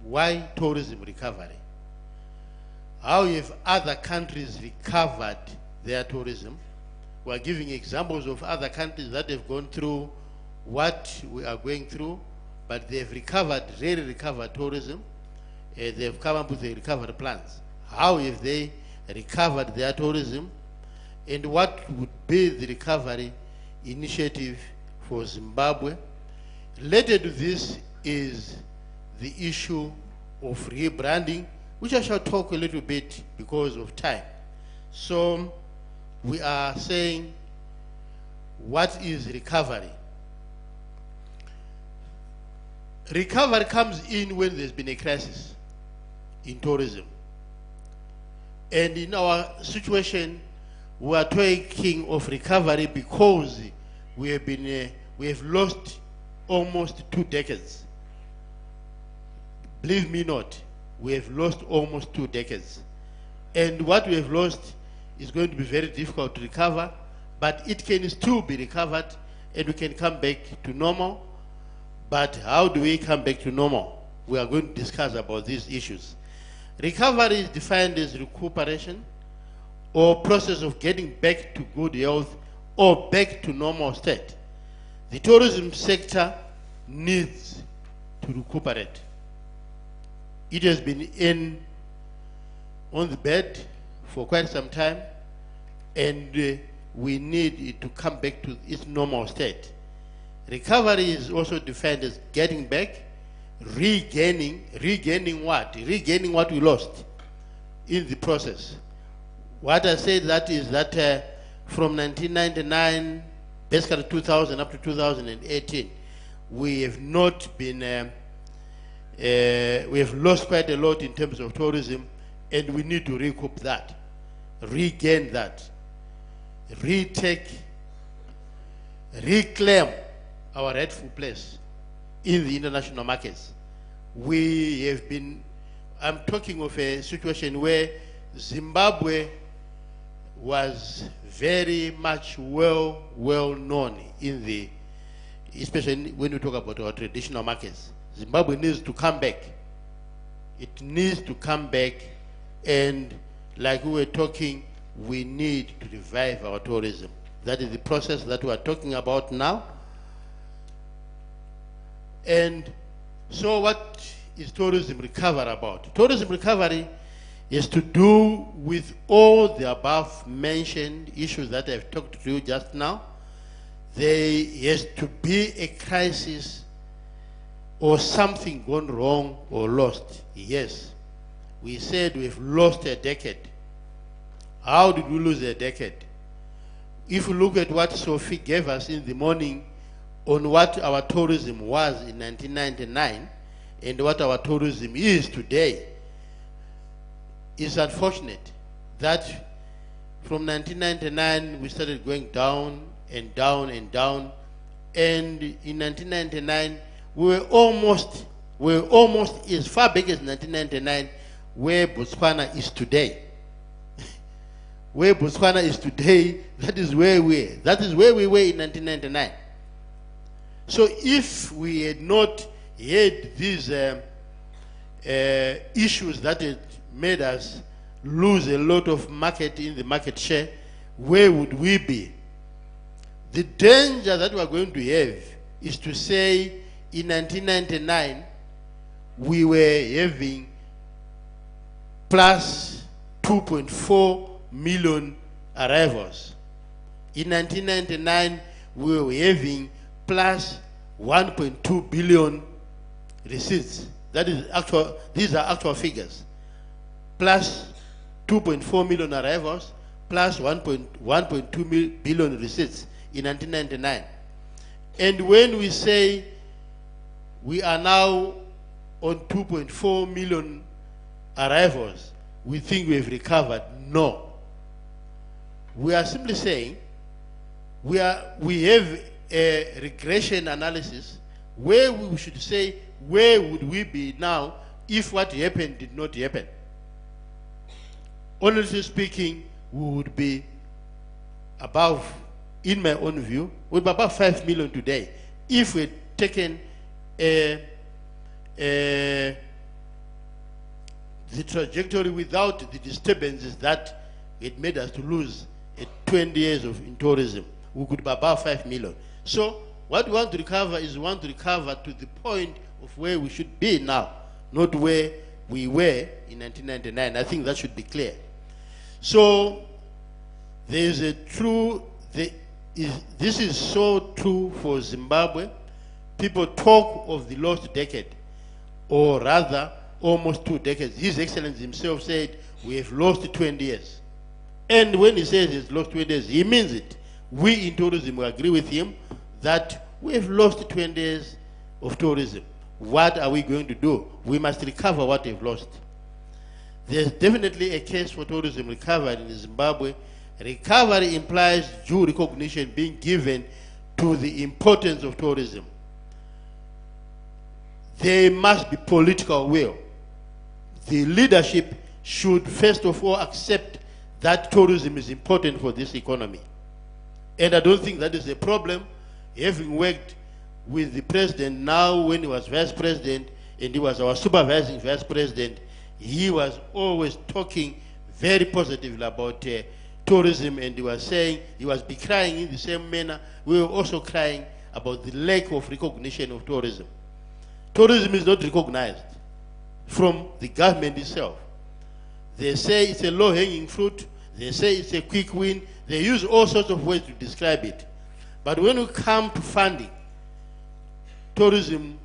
Why tourism recovery? How have other countries recovered their tourism? We're giving examples of other countries that have gone through what we are going through, but they've really recovered tourism. They've come up with the recovery plans. How have they recovered their tourism? And what would be the recovery initiative for Zimbabwe? Related to this is the issue of rebranding, which I shall talk a little bit because of time. So we are saying, what is recovery? Recovery comes in when there's been a crisis in tourism. And in our situation, we are talking of recovery because we have lost almost 2 decades. Believe me not, we have lost almost 2 decades. And what we have lost is going to be very difficult to recover, but it can still be recovered and we can come back to normal. But how do we come back to normal? We are going to discuss about these issues. Recovery is defined as recuperation or process of getting back to good health or back to normal state. The tourism sector needs to recuperate. It has been on the bed for quite some time, and we need it to come back to its normal state. Recovery is also defined as getting back, regaining what? Regaining what we lost in the process. What I said that is that from 1999, basically 2000 up to 2018, we have not been, we have lost quite a lot in terms of tourism, and we need to recoup that, regain that, reclaim our rightful place in the international markets. We have been, I'm talking of a situation where Zimbabwe was very much well known in the, especially when we talk about our traditional markets. Zimbabwe needs to come back. It needs to come back, and like we were talking, we need to revive our tourism. That is the process that we are talking about now. And so what is tourism recovery about? Tourism recovery is to do with all the above mentioned issues that I've talked to you just now. There has to be a crisis or something gone wrong or lost. Yes, we said we've lost a decade. How did we lose a decade? if you look at what Sophie gave us in the morning on what our tourism was in 1999 and what our tourism is today, it's unfortunate that from 1999 we started going down and down and down, and in 1999 we were almost as far back as 1999 where Botswana is today. Where Botswana is today, that is where we were in 1999. So if we had not had these issues that had made us lose a lot of market in the market share, where would we be? The danger that we are going to have is to say in 1999 we were having plus 2.4 million arrivals. In 1999 we were having plus 1.2 billion receipts. That is actual, these are actual figures. Plus 2.4 million arrivals, plus 1.2 billion receipts in 1999. And when we say we are now on 2.4 million arrivals, we think we have recovered. No. We are simply saying we have a regression analysis where we should say where would we be now if what happened did not happen. Honestly speaking, we would be above, in my own view, would be about 5 million today if we had taken the trajectory without the disturbances that it made us to lose 20 years in tourism. We could be about 5 million. So what we want to recover is we want to recover to the point of where we should be now, not where we were in 1999. I think that should be clear. So there is a true, this is so true for Zimbabwe. People talk of the lost decade, or rather almost 2 decades. His Excellency himself said we have lost 20 years. And when he says he's lost 20 years, he means it. We in tourism will agree with him that we have lost 20 years of tourism. What are we going to do? We must recover what we've lost. There's definitely a case for tourism recovery in Zimbabwe. Recovery implies due recognition being given to the importance of tourism. There must be political will. The leadership should first of all accept that tourism is important for this economy. And I don't think that is a problem. Having worked with the president now when he was vice president, and he was our supervising vice president, he was always talking very positively about tourism, and he was saying, he was crying in the same manner. We were also crying about the lack of recognition of tourism. Tourism is not recognized from the government itself. They say it's a low-hanging fruit. They say it's a quick win. They use all sorts of ways to describe it. But when we come to funding, tourism,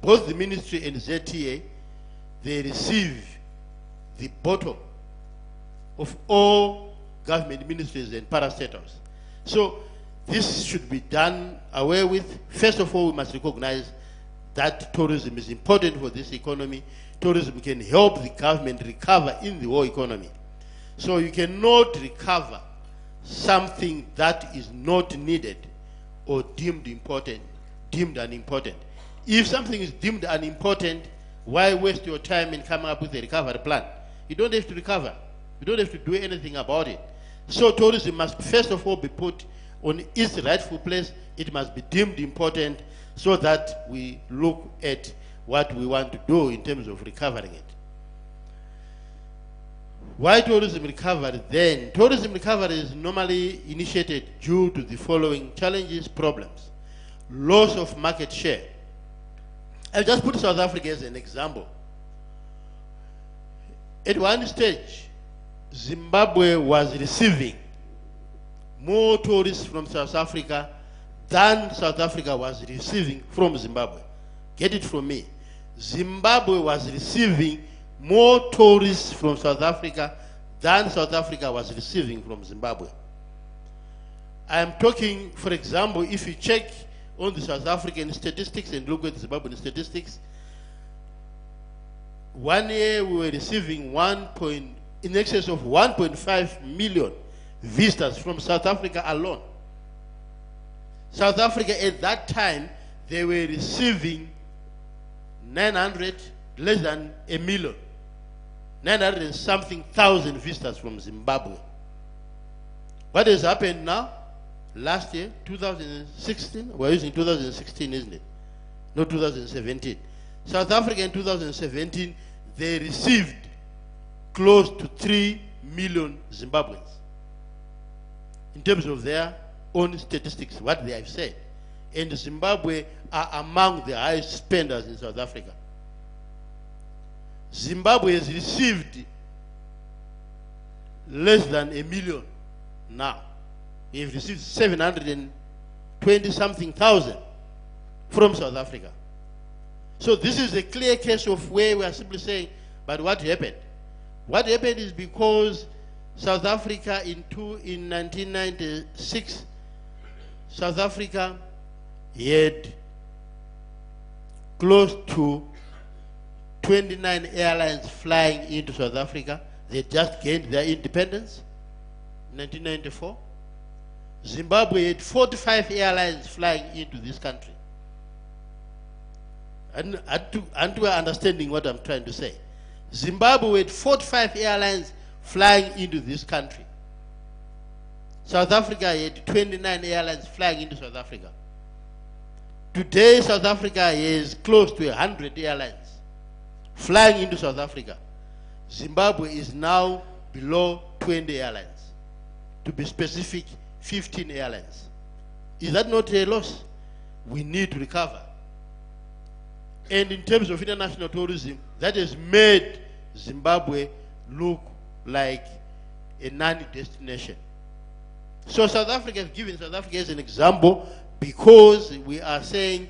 both the ministry and ZTA, they receive the bottom of all government ministries and parastatals. So this should be done away with. First of all, we must recognize that tourism is important for this economy. Tourism can help the government recover in the whole economy. So you cannot recover something that is not needed or deemed important, deemed unimportant. If something is deemed unimportant, why waste your time in coming up with a recovery plan? You don't have to recover. You don't have to do anything about it. So tourism must first of all be put on its rightful place. It must be deemed important so that we look at what we want to do in terms of recovering it. Why tourism recovery then? Tourism recovery is normally initiated due to the following challenges, problems. Loss of market share. I'll just put South Africa as an example. At one stage, Zimbabwe was receiving more tourists from South Africa than South Africa was receiving from Zimbabwe. Get it from me. Zimbabwe was receiving more tourists from South Africa than South Africa was receiving from Zimbabwe. I am talking, for example, if you check on the South African statistics and look at the Zimbabwean statistics, 1 year we were receiving in excess of 1.5 million visitors from South Africa alone. South Africa at that time, they were receiving 900, less than a million, 900 and something thousand visitors from Zimbabwe. What has happened now? Last year, 2016, we're using 2016, isn't it? Not 2017. South Africa in 2017, they received close to 3 million Zimbabweans in terms of their own statistics, what they have said. And Zimbabwe are among the highest spenders in South Africa. Zimbabwe has received less than a million now. We have received 720-something thousand from South Africa. So this is a clear case of where we are simply saying, but what happened? What happened is because South Africa in 1996, South Africa had close to 29 airlines flying into South Africa. They just gained their independence in 1994. Zimbabwe had 45 airlines flying into this country. And to understanding what I'm trying to say. Zimbabwe had 45 airlines flying into this country. South Africa had 29 airlines flying into South Africa. Today, South Africa has close to 100 airlines flying into South Africa. Zimbabwe is now below 20 airlines. To be specific, 15 airlines. Is that not a loss? We need to recover. And in terms of international tourism, that has made Zimbabwe look like a non-destination. So South Africa has given South Africa as an example because we are saying,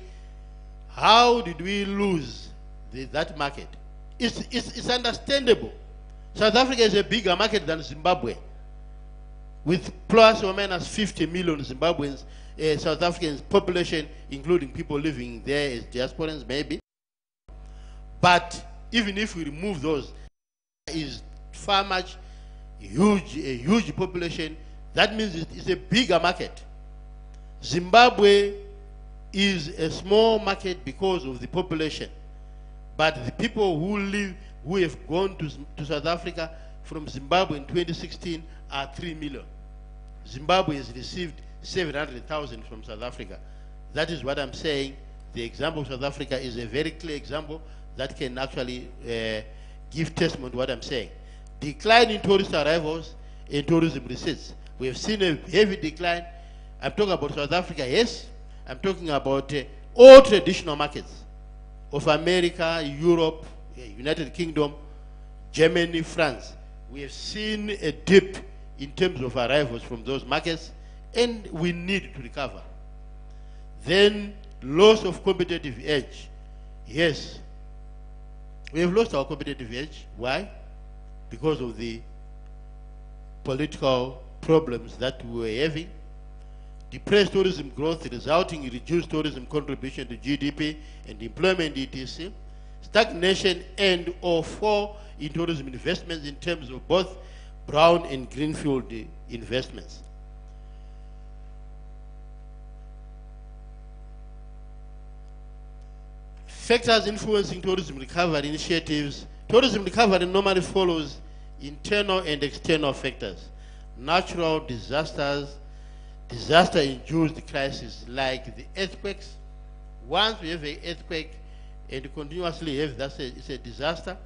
how did we lose that market? It's understandable. South Africa is a bigger market than Zimbabwe, with plus or minus 50 million Zimbabweans, South African population, including people living there as diasporans maybe. But even if we remove those, is far much a huge population. That means it's a bigger market. Zimbabwe is a small market because of the population, but the people who have gone to South Africa from Zimbabwe in 2016 are 3 million. Zimbabwe has received 700,000 from South Africa. That is what I'm saying. The example of South Africa is a very clear example that can actually give testimony to what I'm saying. Decline in tourist arrivals and tourism receipts. We have seen a heavy decline. I'm talking about South Africa, yes. I'm talking about all traditional markets of America, Europe, United Kingdom, Germany, France. We have seen a dip in terms of arrivals from those markets, and we need to recover. Then, loss of competitive edge. Yes, we have lost our competitive edge. Why? Because of the political problems that we were having. Depressed tourism growth resulting in reduced tourism contribution to GDP and employment, etc. Stagnation and or fall in tourism investments in terms of both brown and greenfield investments. Factors influencing tourism recovery initiatives. Tourism recovery normally follows internal and external factors. Natural disasters, disaster-induced crises like the earthquakes. Once we have an earthquake and continuously have it's a disaster,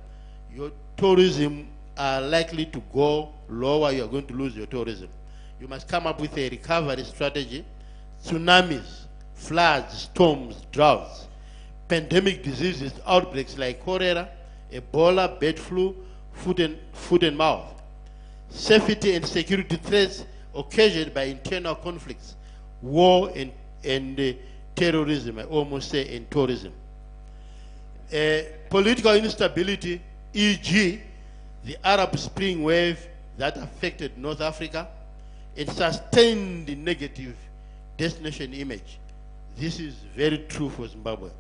your tourism are likely to go lower. You are going to lose your tourism. You must come up with a recovery strategy. Tsunamis, floods, storms, droughts, pandemic diseases, outbreaks like cholera, Ebola, bird flu, foot and mouth. Safety and security threats occasioned by internal conflicts, war and terrorism, I almost say, and tourism. Political instability, e.g., the Arab Spring wave that affected North Africa, and sustained negative destination image. This is very true for Zimbabwe.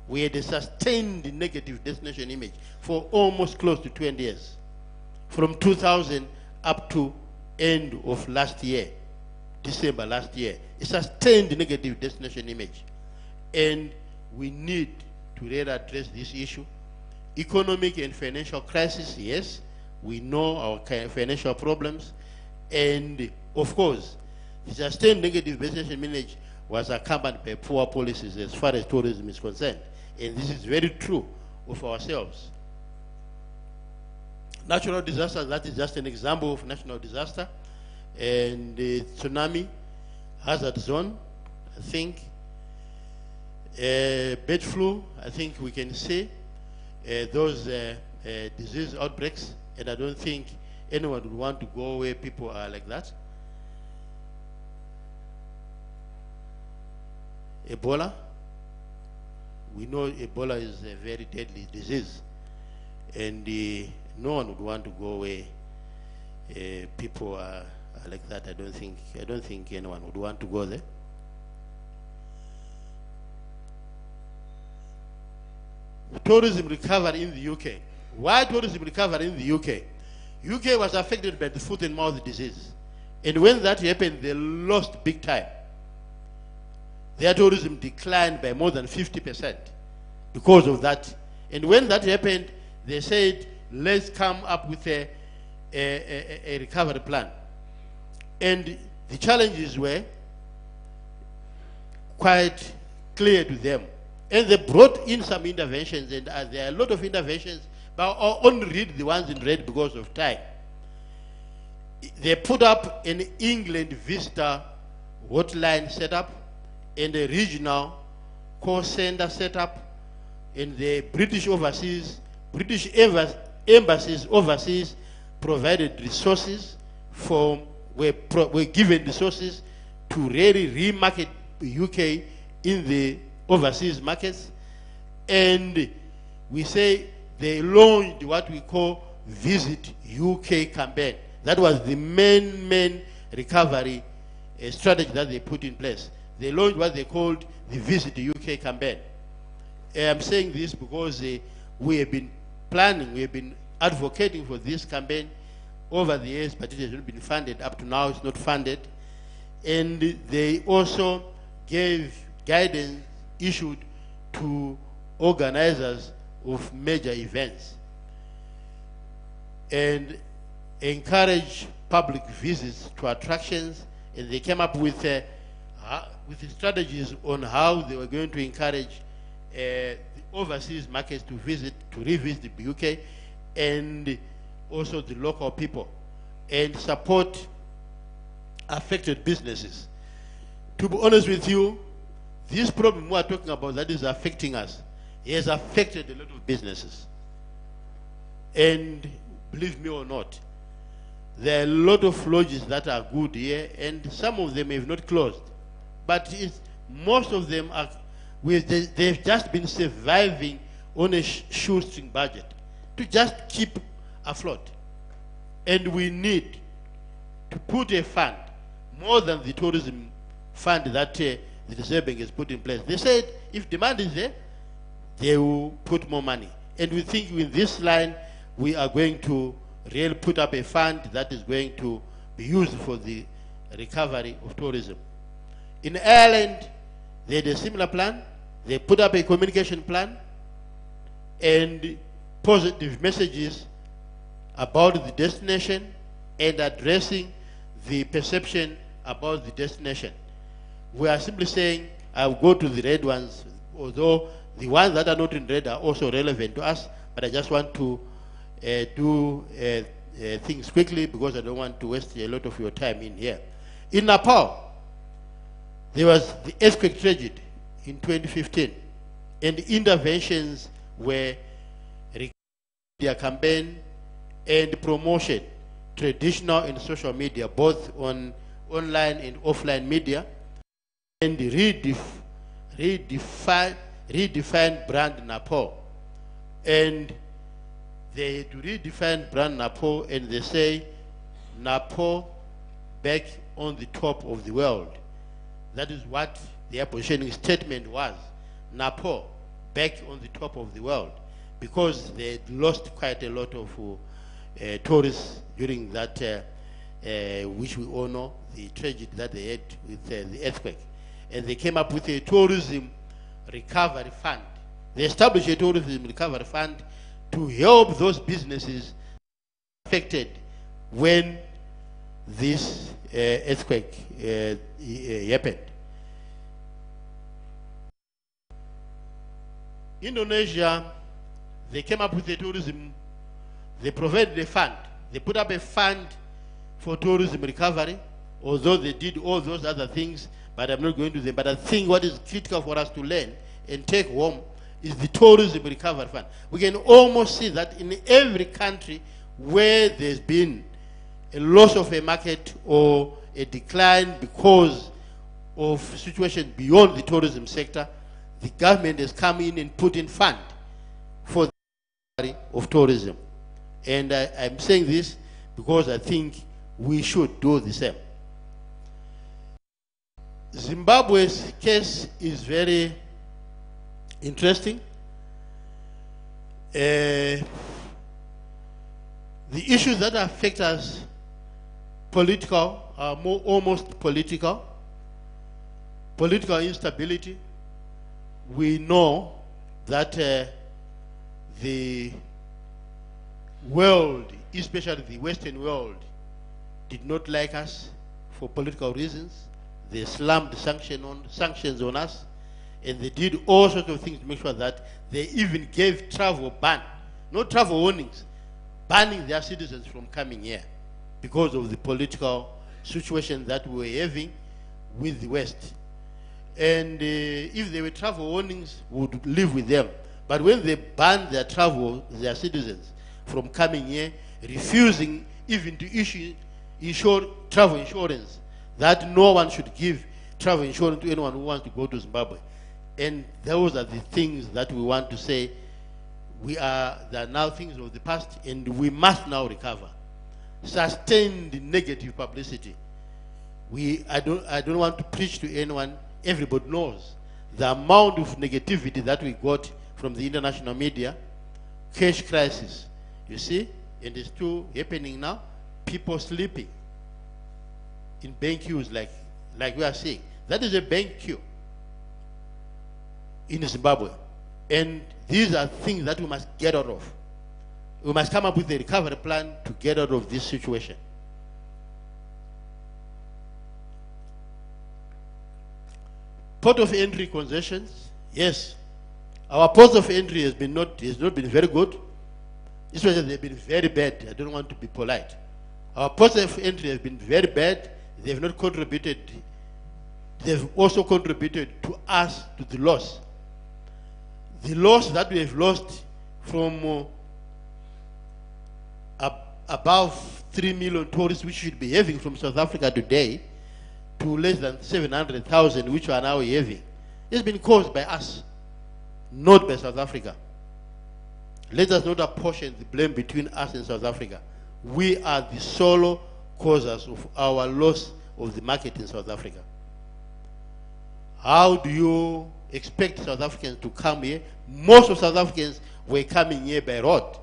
We had a sustained negative destination image for almost close to 20 years, from 2000 up to end of last year, December last year. A sustained negative destination image. And we need to really address this issue. Economic and financial crisis, yes, we know our financial problems, and of course, the sustained negative destination image was accompanied by poor policies as far as tourism is concerned. And this is very true of ourselves. Natural disasters, that is just an example of national disaster. And the tsunami hazard zone, I think. Bird flu, I think we can say. Those disease outbreaks, and I don't think anyone would want to go where people are like that. Ebola, we know Ebola is a very deadly disease, and no one would want to go where people are like that. I don't think anyone would want to go there. Tourism recovery in the UK. Why tourism recovery in the UK? UK was affected by the foot and mouth disease, and when that happened, they lost big time. Their tourism declined by more than 50% because of that. And when that happened, they said, let's come up with a recovery plan. And the challenges were quite clear to them. And they brought in some interventions, and there are a lot of interventions, but I'll only read the ones in red because of time. They put up an England visitor hotline setup, and a regional call center setup, and the British embassies overseas provided resources were given resources to really remarket UK in the overseas markets. And we say they launched what we call Visit UK campaign. That was the main recovery strategy that they put in place. They launched what they called the Visit UK campaign. I'm saying this because we have been planning, we have been advocating for this campaign over the years, but it has not been funded. Up to now, it's not funded. And they also gave guidance issued to organizers of major events and encourage public visits to attractions. And they came up with strategies on how they were going to encourage the overseas markets to revisit the UK, and also the local people, and support affected businesses. To be honest with you, this problem we are talking about that is affecting us, it has affected a lot of businesses. And believe me or not, there are a lot of lodges that are good here, and some of them have not closed. But most of them are, they've just been surviving on a shoestring budget to just keep afloat. And we need to put a fund, more than the tourism fund that the Reserve Bank has put in place. They said if demand is there, they will put more money. And we think in this line, we are going to really put up a fund that is going to be used for the recovery of tourism. In Ireland, they had a similar plan. They put up a communication plan and positive messages about the destination and addressing the perception about the destination. We are simply saying, I'll go to the red ones, although the ones that are not in red are also relevant to us, but I just want to do things quickly because I don't want to waste a lot of your time in here. In Nepal, there was the earthquake tragedy in 2015, and interventions were their campaign and promotion, traditional and social media, both on online and offline media, and redefine brand Nepal. And they to redefine brand Nepal, and they say Nepal back on the top of the world. That is what their positioning statement was. Nepal, back on the top of the world, because they had lost quite a lot of tourists during that, which we all know, the tragedy that they had with the earthquake. And they came up with a tourism recovery fund. They established a tourism recovery fund to help those businesses affected when this earthquake happened. Indonesia, they came up with a tourism, they provided a fund. They put up a fund for tourism recovery, although they did all those other things, but I'm not going to them. But I think what is critical for us to learn and take home is the tourism recovery fund. We can almost see that in every country where there's been a loss of a market or a decline because of situation beyond the tourism sector, the government has come in and put in fund for the recovery of tourism. And I'm saying this because I think we should do the same. Zimbabwe's case is very interesting. The issues that affect us political are almost political. Political instability. We know that the world, especially the Western world, did not like us for political reasons. They slammed sanctions on us, and they did all sorts of things to make sure that they even gave travel ban, not travel warnings, banning their citizens from coming here because of the political situation that we were having with the West. And if there were travel warnings, we would live with them. But when they banned their citizens from coming here, refusing even to issue travel insurance, that no one should give travel insurance to anyone who wants to go to Zimbabwe. And those are the things that we want to say. They are now things of the past, and we must now recover. Sustain the negative publicity. I don't want to preach to anyone. Everybody knows the amount of negativity that we got from the international media. Cash crisis, you see, and it's still happening now. People sleeping in bank queues like we are seeing. That is a bank queue in Zimbabwe. And these are things that we must get out of. We must come up with a recovery plan to get out of this situation. Port of entry concessions, yes. Our port of entry has not been very good. Especially they've been very bad. I don't want to be polite. Our ports of entry has been very bad. They've not contributed. They've also contributed to us to the loss. The loss that we have lost from above 3 million tourists, which should be having from South Africa today, to less than 700,000, which we are now having, has been caused by us, not by South Africa. Let us not apportion the blame between us and South Africa. We are the sole causes of our loss of the market in South Africa. How do you expect South Africans to come here? Most of South Africans were coming here by road.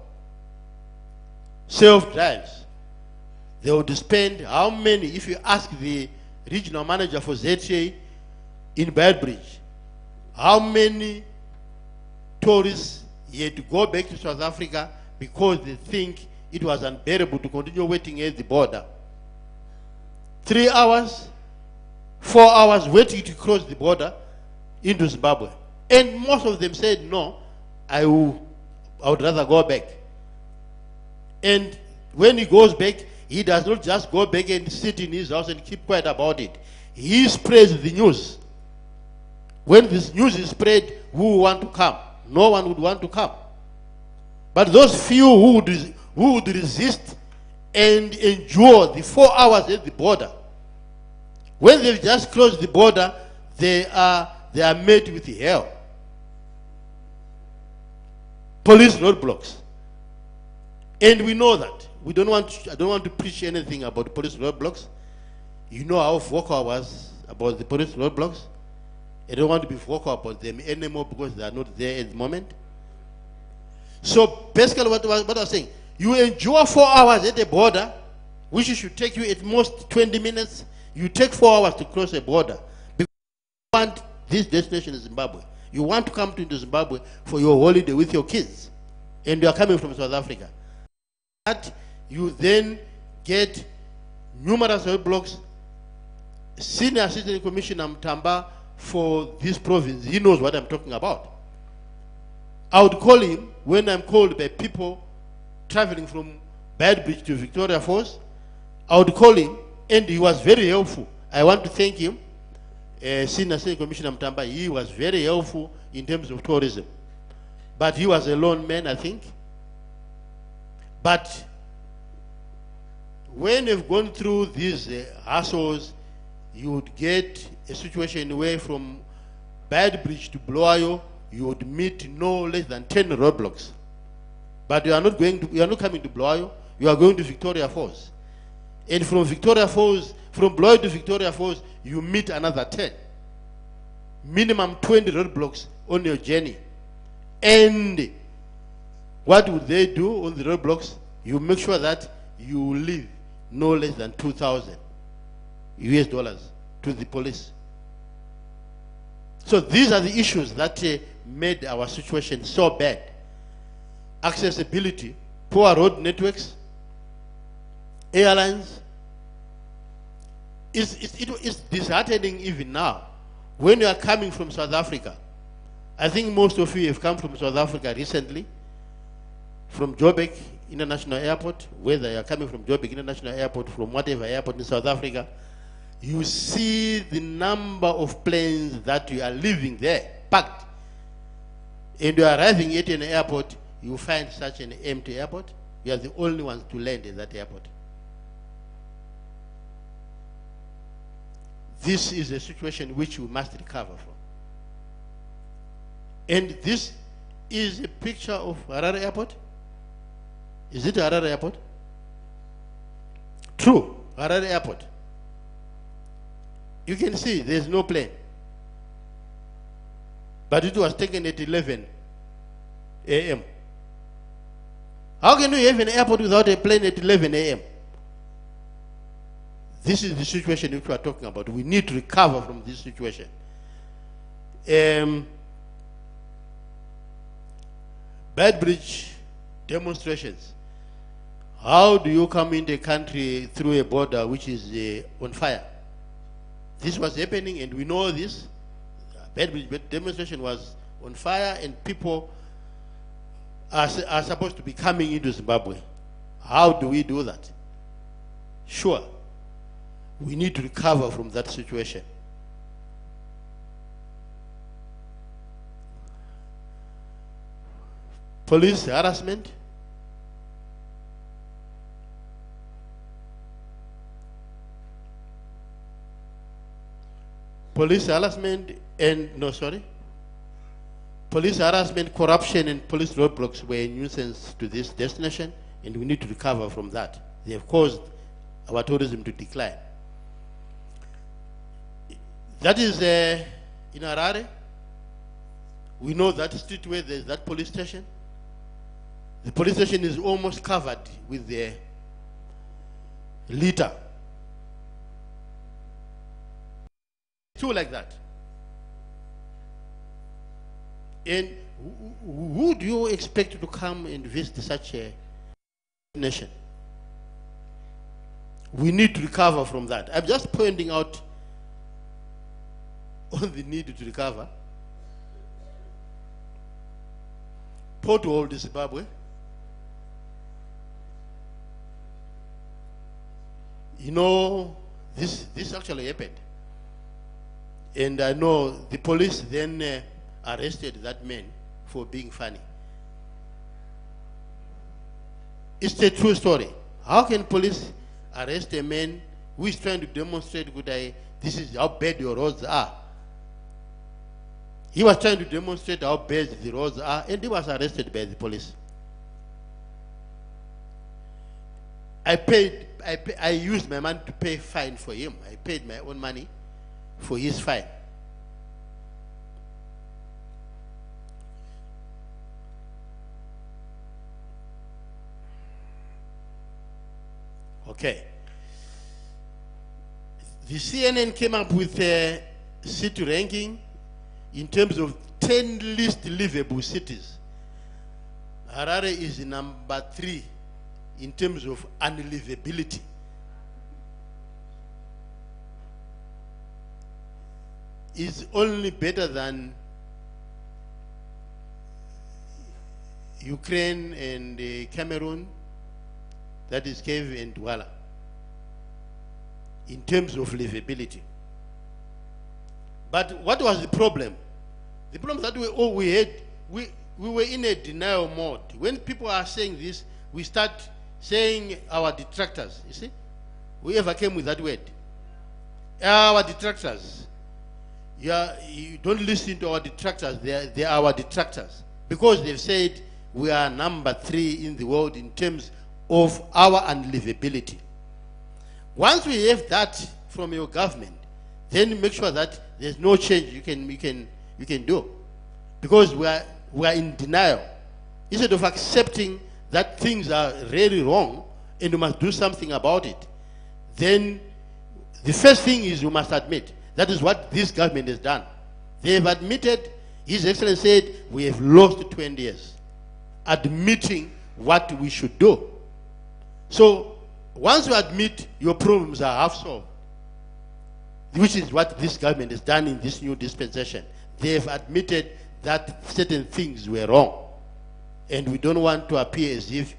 Self-drives. They would spend how many, if you ask the regional manager for ZTA in Beitbridge, how many tourists he had to go back to South Africa because they think it was unbearable to continue waiting at the border. 3 hours, 4 hours waiting to cross the border into Zimbabwe. And most of them said, no, I would rather go back. And when he goes back, he does not just go back and sit in his house and keep quiet about it. He spreads the news. When this news is spread, who would want to come? No one would want to come. But those few who would resist and endure the 4 hours at the border, when they've just closed the border, they are met with hell. Police roadblocks. And we know that. I don't want to preach anything about police roadblocks. You know how vocal I was about the police roadblocks. I don't want to be vocal about them anymore because they are not there at the moment. So basically what I was saying, you endure 4 hours at the border, which should take you at most 20 minutes. You take 4 hours to cross a border because you want this destination in Zimbabwe. You want to come to Zimbabwe for your holiday with your kids, and you are coming from South Africa. That you then get numerous roadblocks. Senior Assistant Commissioner Mtamba for this province, he knows what I'm talking about. I would call him when I'm called by people traveling from Beitbridge to Victoria Falls. I would call him, and he was very helpful. I want to thank him. Senior Assistant Commissioner Mtamba, he was very helpful in terms of tourism. But he was a lone man, I think. But when you've gone through these hassles, you would get a situation where from Beitbridge to Bulawayo, you would meet no less than 10 roadblocks. But you are not coming to Bulawayo, you are going to Victoria Falls. And from Victoria Falls, from Bulawayo to Victoria Falls, you meet another 10. Minimum 20 roadblocks on your journey. And what would they do on the roadblocks? You make sure that you leave no less than 2,000 US dollars to the police. So these are the issues that made our situation so bad. Accessibility, poor road networks, airlines. It's disheartening even now. When you are coming from South Africa, I think most of you have come from South Africa recently, from Joburg International Airport, whether you are coming from Joburg International Airport, from whatever airport in South Africa, you see the number of planes that you are leaving there, packed. And you are arriving at an airport, you find such an empty airport. You are the only ones to land at that airport. This is a situation which we must recover from. And this is a picture of Harare Airport. Is it Harare Airport? True, Harare Airport. You can see there's no plane. But it was taken at 11 a.m. How can you have an airport without a plane at 11 a.m.? This is the situation which we are talking about. We need to recover from this situation. Beitbridge demonstrations. How do you come in the country through a border which is on fire? This was happening, and we know this. Beitbridge demonstration was on fire, and people are supposed to be coming into Zimbabwe. How do we do that? Sure, we need to recover from that situation. Police harassment. Police harassment police harassment, corruption, and police roadblocks were a nuisance to this destination, and we need to recover from that. They have caused our tourism to decline. That is in Harare. We know that street where there's that police station. The police station is almost covered with the litter. Two like that. And who do you expect to come and visit such a nation? We need to recover from that. I'm just pointing out on the need to recover. Pothole in Zimbabwe. You know, this actually happened. And I know the police then arrested that man for being funny. It's a true story. How can police arrest a man who is trying to demonstrate this is how bad your roads are? He was trying to demonstrate how bad the roads are, and he was arrested by the police. I used my money to pay fine for him. I paid my own money for his fine. Okay. The CNN came up with a city ranking in terms of 10 least livable cities. Harare is number 3 in terms of unlivability. It's only better than Ukraine and Cameroon, that is Kiev and Douala, in terms of livability. But what was the problem? The problem that we were in a denial mode. When people are saying this, we start saying our detractors. You see? Whoever came with that word. Our detractors. You don't listen to our detractors. They are our detractors. Because they've said we are number 3 in the world in terms of our unlivability. Once we have that from your government, then make sure that there's no change you can do. Because we are in denial. Instead of accepting that things are really wrong and we must do something about it, then the first thing is we must admit. That is what this government has done. They have admitted, His Excellency said, we have lost 20 years. Admitting what we should do. So, once you admit your problems are half solved, which is what this government has done in this new dispensation, they have admitted that certain things were wrong. And we don't want to appear as if,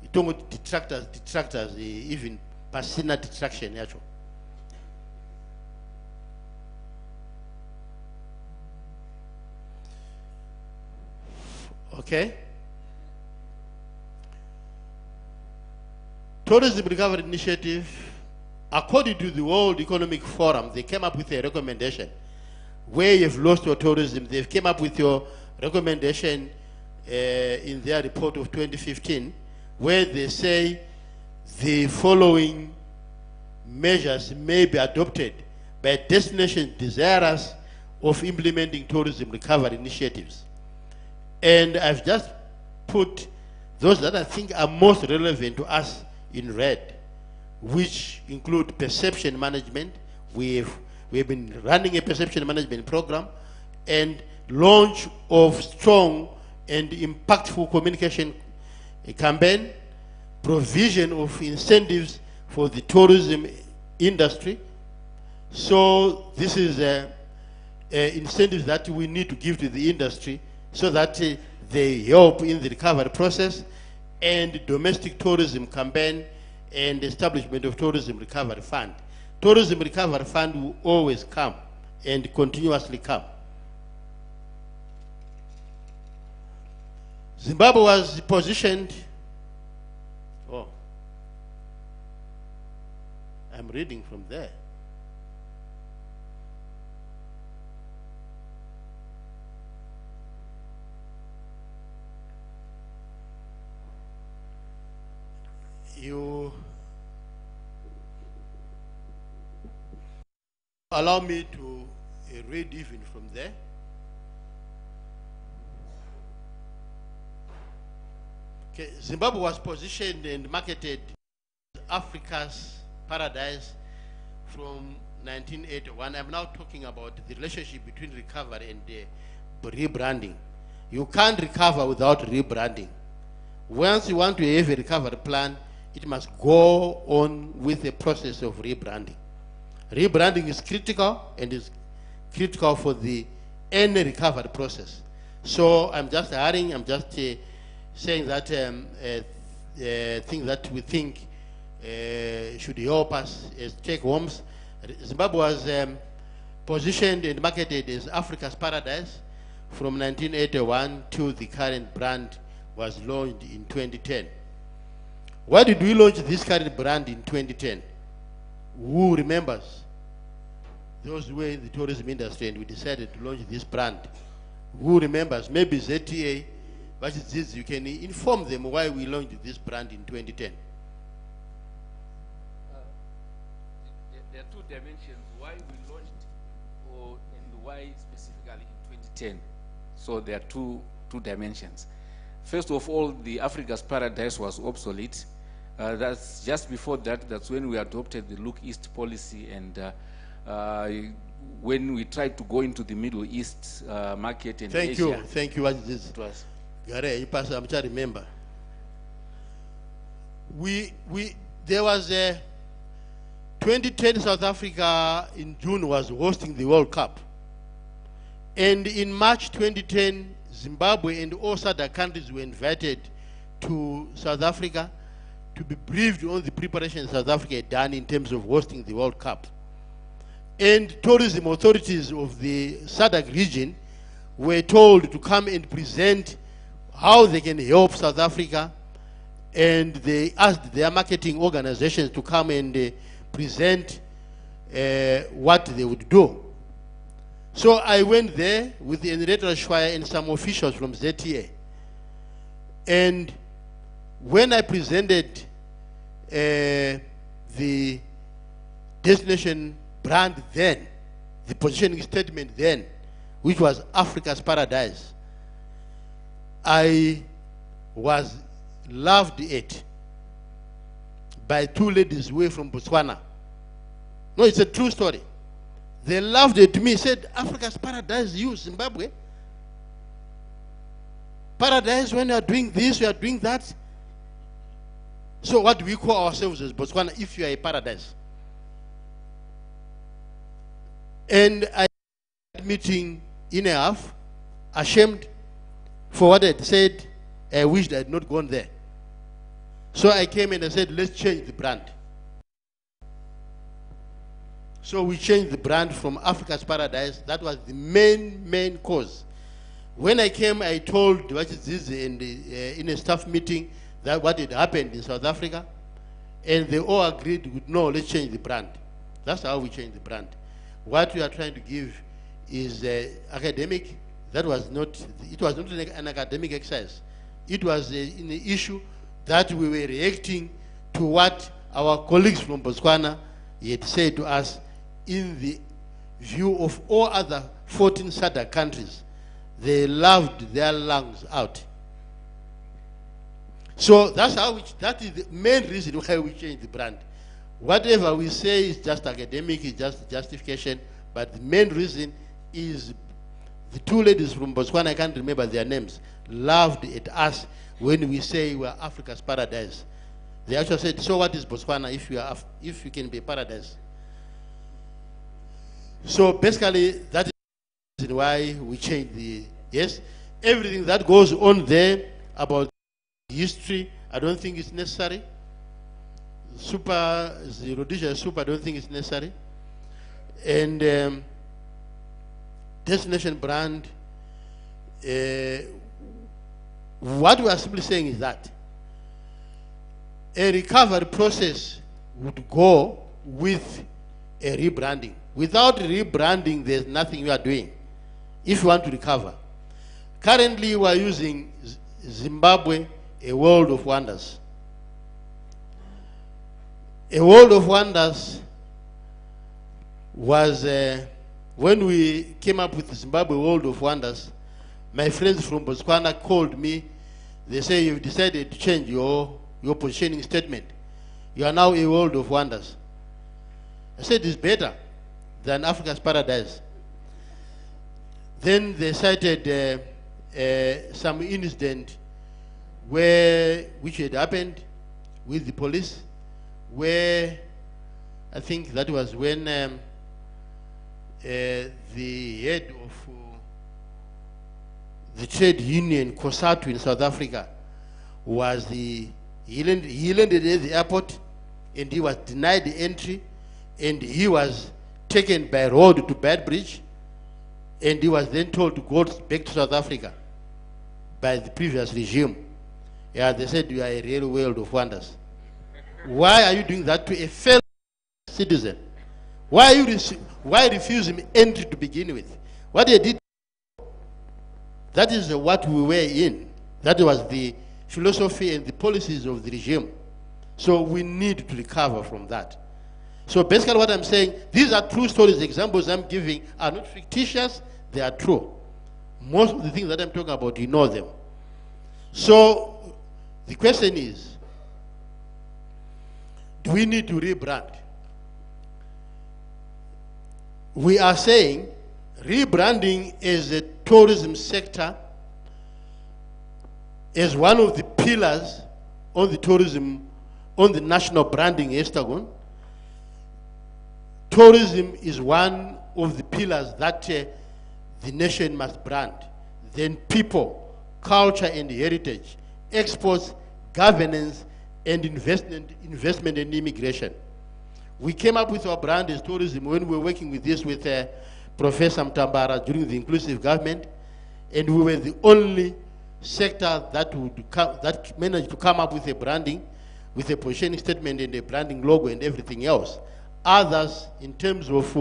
you don't want detractors, even personal detraction, actually. Okay? Tourism Recovery Initiative, according to the World Economic Forum, they came up with a recommendation. Where you've lost your tourism, they've came up with your recommendation in their report of 2015, where they say the following measures may be adopted by destinations desirous of implementing tourism recovery initiatives. And I've just put those that I think are most relevant to us in red, which include perception management. We've been running a perception management program, and launch of strong and impactful communication campaign, provision of incentives for the tourism industry. So this is incentives that we need to give to the industry so that they help in the recovery process, and domestic tourism campaign and establishment of tourism recovery fund. Tourism recovery fund will always come and continuously come. Zimbabwe was positioned, I'm reading from there. You allow me to read even from there. Okay, Zimbabwe was positioned and marketed Africa's paradise from 1981. I'm now talking about the relationship between recovery and rebranding. You can't recover without rebranding. Once you want to have a recovery plan, it must go on with a process of rebranding. Rebranding is critical, and is critical for any recovery process. So I'm just saying that things that we think should help us as take-homes. Zimbabwe was positioned and marketed as Africa's paradise from 1981 to the current brand was launched in 2010. Why did we launch this current brand in 2010? Who remembers? Those who were in the tourism industry, and we decided to launch this brand. Who remembers? Maybe ZTA, but it's this, you can inform them why we launched this brand in 2010. dimensions why we launched and why specifically in 2010. So there are two dimensions. First of all, the Africa's Paradise was obsolete. That's just before that, that's when we adopted the Look East policy, and when we tried to go into the Middle East market and Asia. Thank you. What is this? It was Gare, you pass. I'm trying to remember. There was a 2010 South Africa in June was hosting the World Cup, and in March 2010, Zimbabwe and all other countries were invited to South Africa to be briefed on the preparation South Africa had done in terms of hosting the World Cup. And tourism authorities of the SADC region were told to come and present how they can help South Africa, and they asked their marketing organizations to come and present what they would do. So I went there with the Henrietta Schweier and some officials from ZTA. And when I presented the destination brand then, the positioning statement then, which was Africa's Paradise, I was laughed at by two ladies away from Botswana. No, it's a true story. They laughed at me, said, Africa's Paradise, you, Zimbabwe? Paradise when you are doing this, you are doing that? So what do we call ourselves as Botswana if you are a paradise? And I had a meeting in a half, ashamed for what I had said. I wished I had not gone there. So I came and I said, let's change the brand. So we changed the brand from Africa's Paradise. That was the main cause. When I came, I told what is this in a staff meeting that what had happened in South Africa, and they all agreed with no, let's change the brand. That's how we changed the brand. What we are trying to give is academic. That was not. It was not an academic exercise. It was an issue that we were reacting to what our colleagues from Botswana had said to us in the view of all other 14 SADC countries. They loved their lungs out. So that's how that is the main reason why we changed the brand. Whatever we say is just academic, is just justification, but the main reason is the two ladies from Botswana, I can't remember their names, laughed at us when we say we are Africa's Paradise. They actually said, so what is Botswana if you can be a paradise? So basically, that is why we changed the, yes, everything that goes on there about history, I don't think it's necessary. The Rhodesia Super, I don't think it's necessary. And destination brand, what we are simply saying is that a recovery process would go with a rebranding. Without rebranding, there's nothing we are doing if you want to recover. Currently, we are using Zimbabwe, a world of wonders. A world of wonders was, when we came up with Zimbabwe World of Wonders, my friends from Botswana called me. They say, you've decided to change your positioning statement. You are now a world of wonders. I said, it's better than Africa's Paradise. Then they cited some incident which had happened with the police, where I think that was when the head of the trade union COSATU in South Africa was he landed at the airport and he was denied the entry, and he was taken by road to Bedbridge, and he was then told to go back to South Africa by the previous regime. Yeah, they said, you are a real world of wonders. Why are you doing that to a fellow citizen? Why refuse him entry to begin with? What they did, that is what we were in. That was the philosophy and the policies of the regime. So we need to recover from that. So basically what I'm saying, these are true stories. The examples I'm giving are not fictitious, they are true. Most of the things that I'm talking about, you know them. So the question is, do we need to rebrand? We are saying rebranding as a tourism sector as one of the pillars on the tourism, on the national branding hexagon. Tourism is one of the pillars that the nation must brand. Then people, culture and heritage, exports, governance, and investment and immigration. We came up with our brand as tourism when we were working with this with Professor Mtambara during the inclusive government, and we were the only sector that managed to come up with a branding, with a positioning statement and a branding logo and everything else. Others, in terms of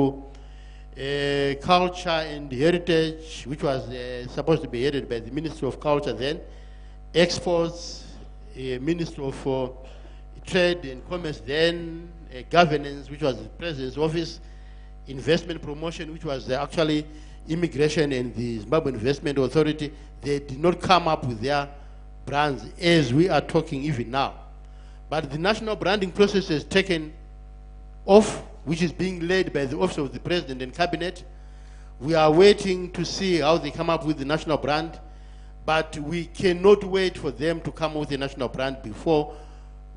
culture and heritage, which was supposed to be headed by the Ministry of Culture then, exports, Ministry of Trade and Commerce then, governance, which was the President's Office, investment promotion, which was actually immigration and the Zimbabwe Investment Authority, they did not come up with their brands as we are talking even now. But the national branding process has taken off, which is being led by the Office of the President and Cabinet. We are waiting to see how they come up with the national brand, but we cannot wait for them to come up with a national brand before,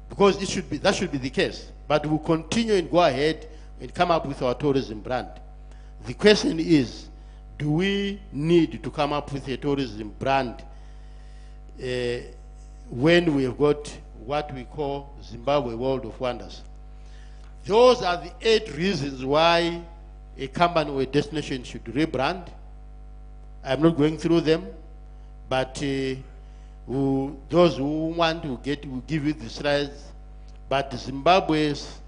because that should be the case. But we'll continue and go ahead and come up with our tourism brand. The question is, do we need to come up with a tourism brand when we have got what we call Zimbabwe World of Wonders? Those are the 8 reasons why a company or a destination should rebrand. I'm not going through them, but those who want to will give you the slides. But Zimbabwe's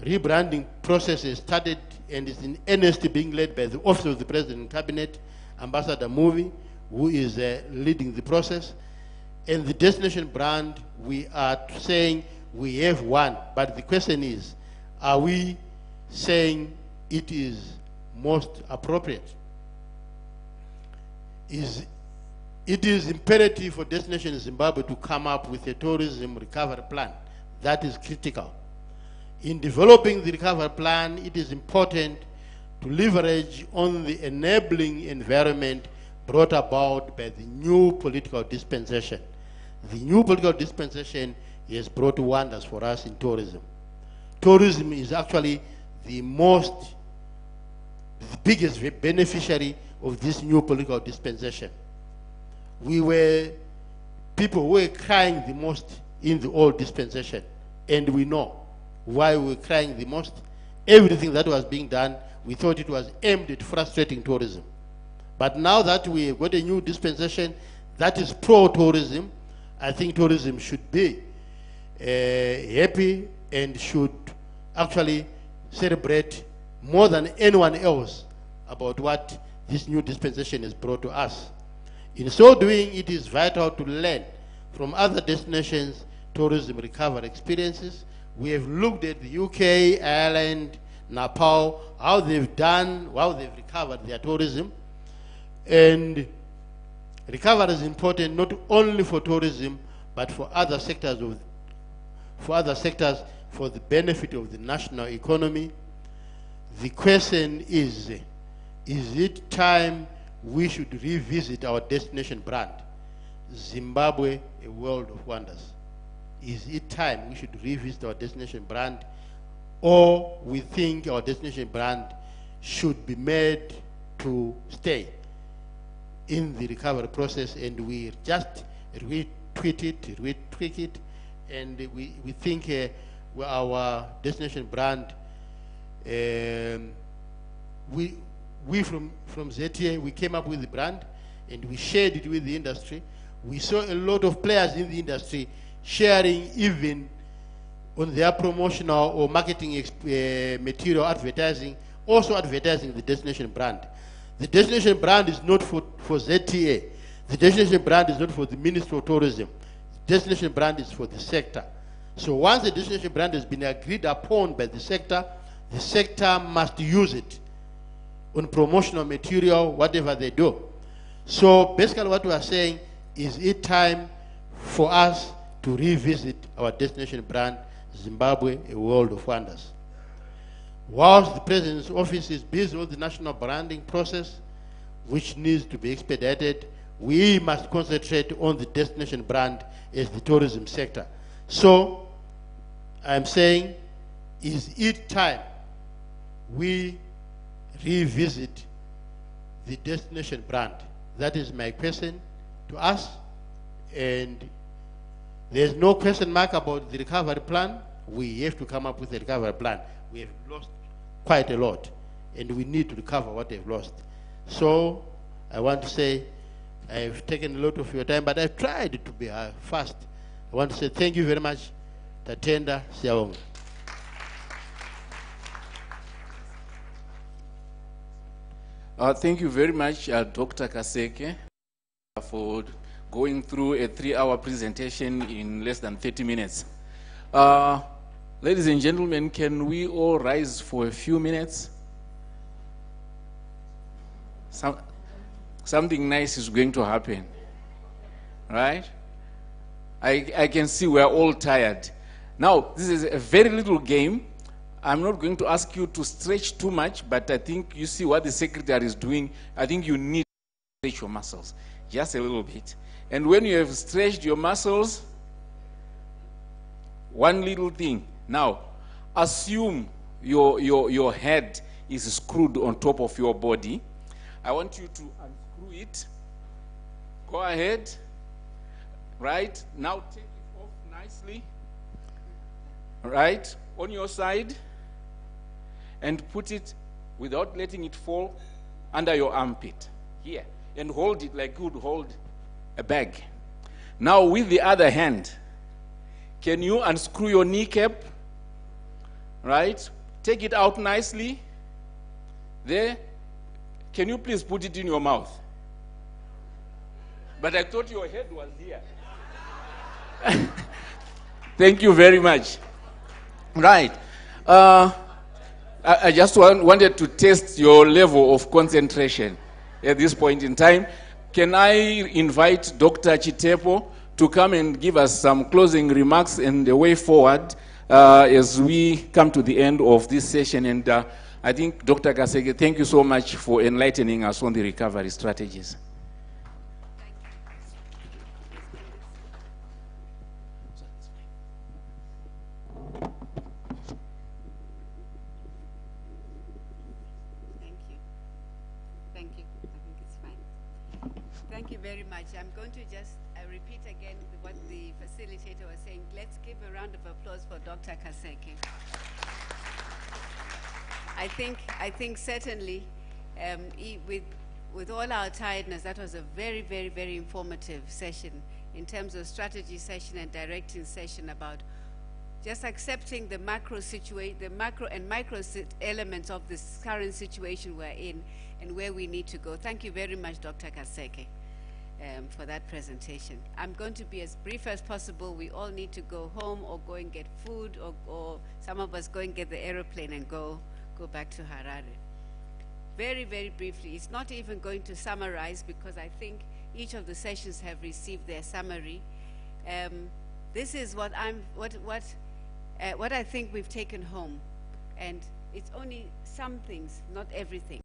rebranding process has started and is in earnest being led by the Office of the President and Cabinet, Ambassador Movie, who is leading the process. And the destination brand, we are saying we have one, but the question is, are we saying it is most appropriate? It is imperative for Destination Zimbabwe to come up with a tourism recovery plan. That is critical. In developing the recovery plan, it is important to leverage on the enabling environment brought about by the new political dispensation. The new political dispensation has brought wonders for us in tourism. Tourism is actually the biggest beneficiary of this new political dispensation. People were crying the most in the old dispensation, and we know why we were crying the most. Everything that was being done, we thought it was aimed at frustrating tourism. But now that we have got a new dispensation that is pro-tourism, I think tourism should be happy and should actually celebrate more than anyone else about what this new dispensation has brought to us. In so doing, it is vital to learn from other destinations' tourism recovery experiences. We have looked at the UK, Ireland, Nepal, how they've recovered their tourism. And recovery is important not only for tourism, but for other sectors, for the benefit of the national economy. The question is it time we should revisit our destination brand, Zimbabwe, a world of wonders? Is it time we should revisit our destination brand, or we think our destination brand should be made to stay in the recovery process and we just retweak it, and we think our destination brand, we from ZTA, we came up with the brand and we shared it with the industry. We saw a lot of players in the industry sharing even on their promotional or marketing material advertising, also advertising the destination brand. The destination brand is not for ZTA. The destination brand is not for the Ministry of Tourism. The destination brand is for the sector. So once the destination brand has been agreed upon by the sector, the sector must use it on promotional material, whatever they do. So basically what we are saying is it time for us to revisit our destination brand, Zimbabwe, a world of wonders. Whilst the President's office is busy with the national branding process, which needs to be expedited, we must concentrate on the destination brand as the tourism sector. So I'm saying, is it time we revisit the destination brand? That is my question to us, and there's no question mark about the recovery plan. We have to come up with a recovery plan. We have lost quite a lot, and we need to recover what they've lost. So I want to say, I've taken a lot of your time, but I've tried to be fast. I want to say thank you very much, Tatenda Siawong. Thank you very much, Dr. Kaseke, for going through a 3-hour presentation in less than 30 minutes. Ladies and gentlemen, can we all rise for a few minutes? Something nice is going to happen, right? I can see we're all tired. Now, this is a very little game. I'm not going to ask you to stretch too much, but I think you see what the secretary is doing. I think you need to stretch your muscles just a little bit. And when you have stretched your muscles, one little thing. Now, assume your head is screwed on top of your body. I want you to unscrew it. Go ahead. Right? Now take it off nicely. Right? On your side. And put it, without letting it fall, under your armpit. Here. And hold it like you would hold a bag. Now with the other hand, can you unscrew your kneecap? Right? Take it out nicely. There. Can you please put it in your mouth? But I thought your head was here. Thank you very much. Right. I just wanted to test your level of concentration at this point in time. Can I invite Dr. Chitepo to come and give us some closing remarks and the way forward as we come to the end of this session? And I think, Dr. Kaseke, thank you so much for enlightening us on the recovery strategies. Thank you. I think it's fine. Thank you very much. I'm going to just repeat again what the facilitator was saying. Let's give a round of applause for Dr. Kaseke. I think certainly with all our tiredness, that was a very, very, very informative session in terms of strategy session and directing session about just accepting the macro and micro elements of this current situation we're in and where we need to go. Thank you very much, Dr. Kaseke, for that presentation. I'm going to be as brief as possible. We all need to go home or go and get food, or some of us go and get the aeroplane and go back to Harare. Very, very briefly, it's not even going to summarize because I think each of the sessions have received their summary. This is what I think we've taken home, and it's only some things, not everything.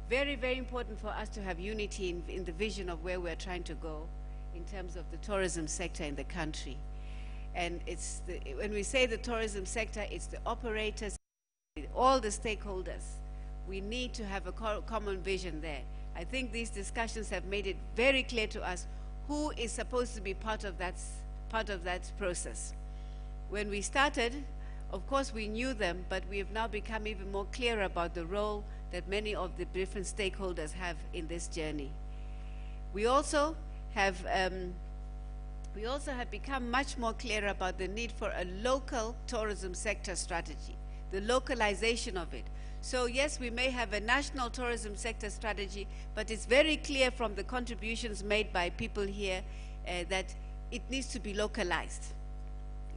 Very, very important for us to have unity in the vision of where we're trying to go in terms of the tourism sector in the country. And when we say the tourism sector, it's the operators, all the stakeholders. We need to have a common vision there. I think these discussions have made it very clear to us who is supposed to be part of that process. When we started, of course we knew them, but we have now become even more clear about the role that many of the different stakeholders have in this journey. We also have become much more clear about the need for a local tourism sector strategy, the localization of it. So yes, we may have a national tourism sector strategy, but it's very clear from the contributions made by people here that it needs to be localized.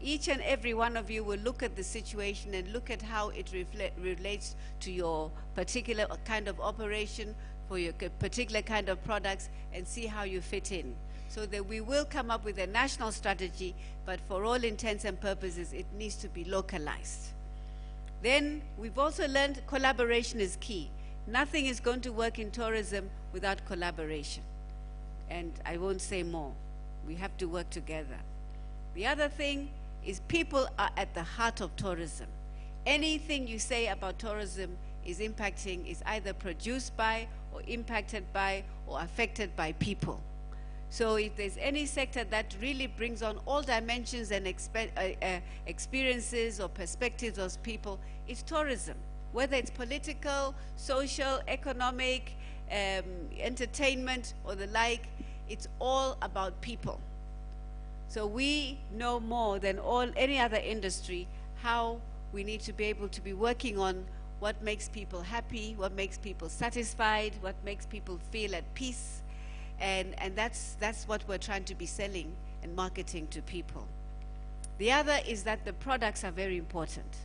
each and every one of you will look at the situation and look at how it relates to your particular kind of operation, for your particular kind of products, and see how you fit in. So that we will come up with a national strategy, but for all intents and purposes, it needs to be localized. Then we've also learned collaboration is key. Nothing is going to work in tourism without collaboration. And I won't say more. We have to work together. The other thing is people are at the heart of tourism. Anything you say about tourism is impacting, is either produced by or impacted by or affected by people. So if there's any sector that really brings on all dimensions and experiences or perspectives of people, it's tourism. Whether it's political, social, economic, entertainment, or the like, it's all about people. So we know more than any other industry how we need to be able to be working on what makes people happy, what makes people satisfied, what makes people feel at peace. And that's what we're trying to be selling and marketing to people. The other is that the products are very important.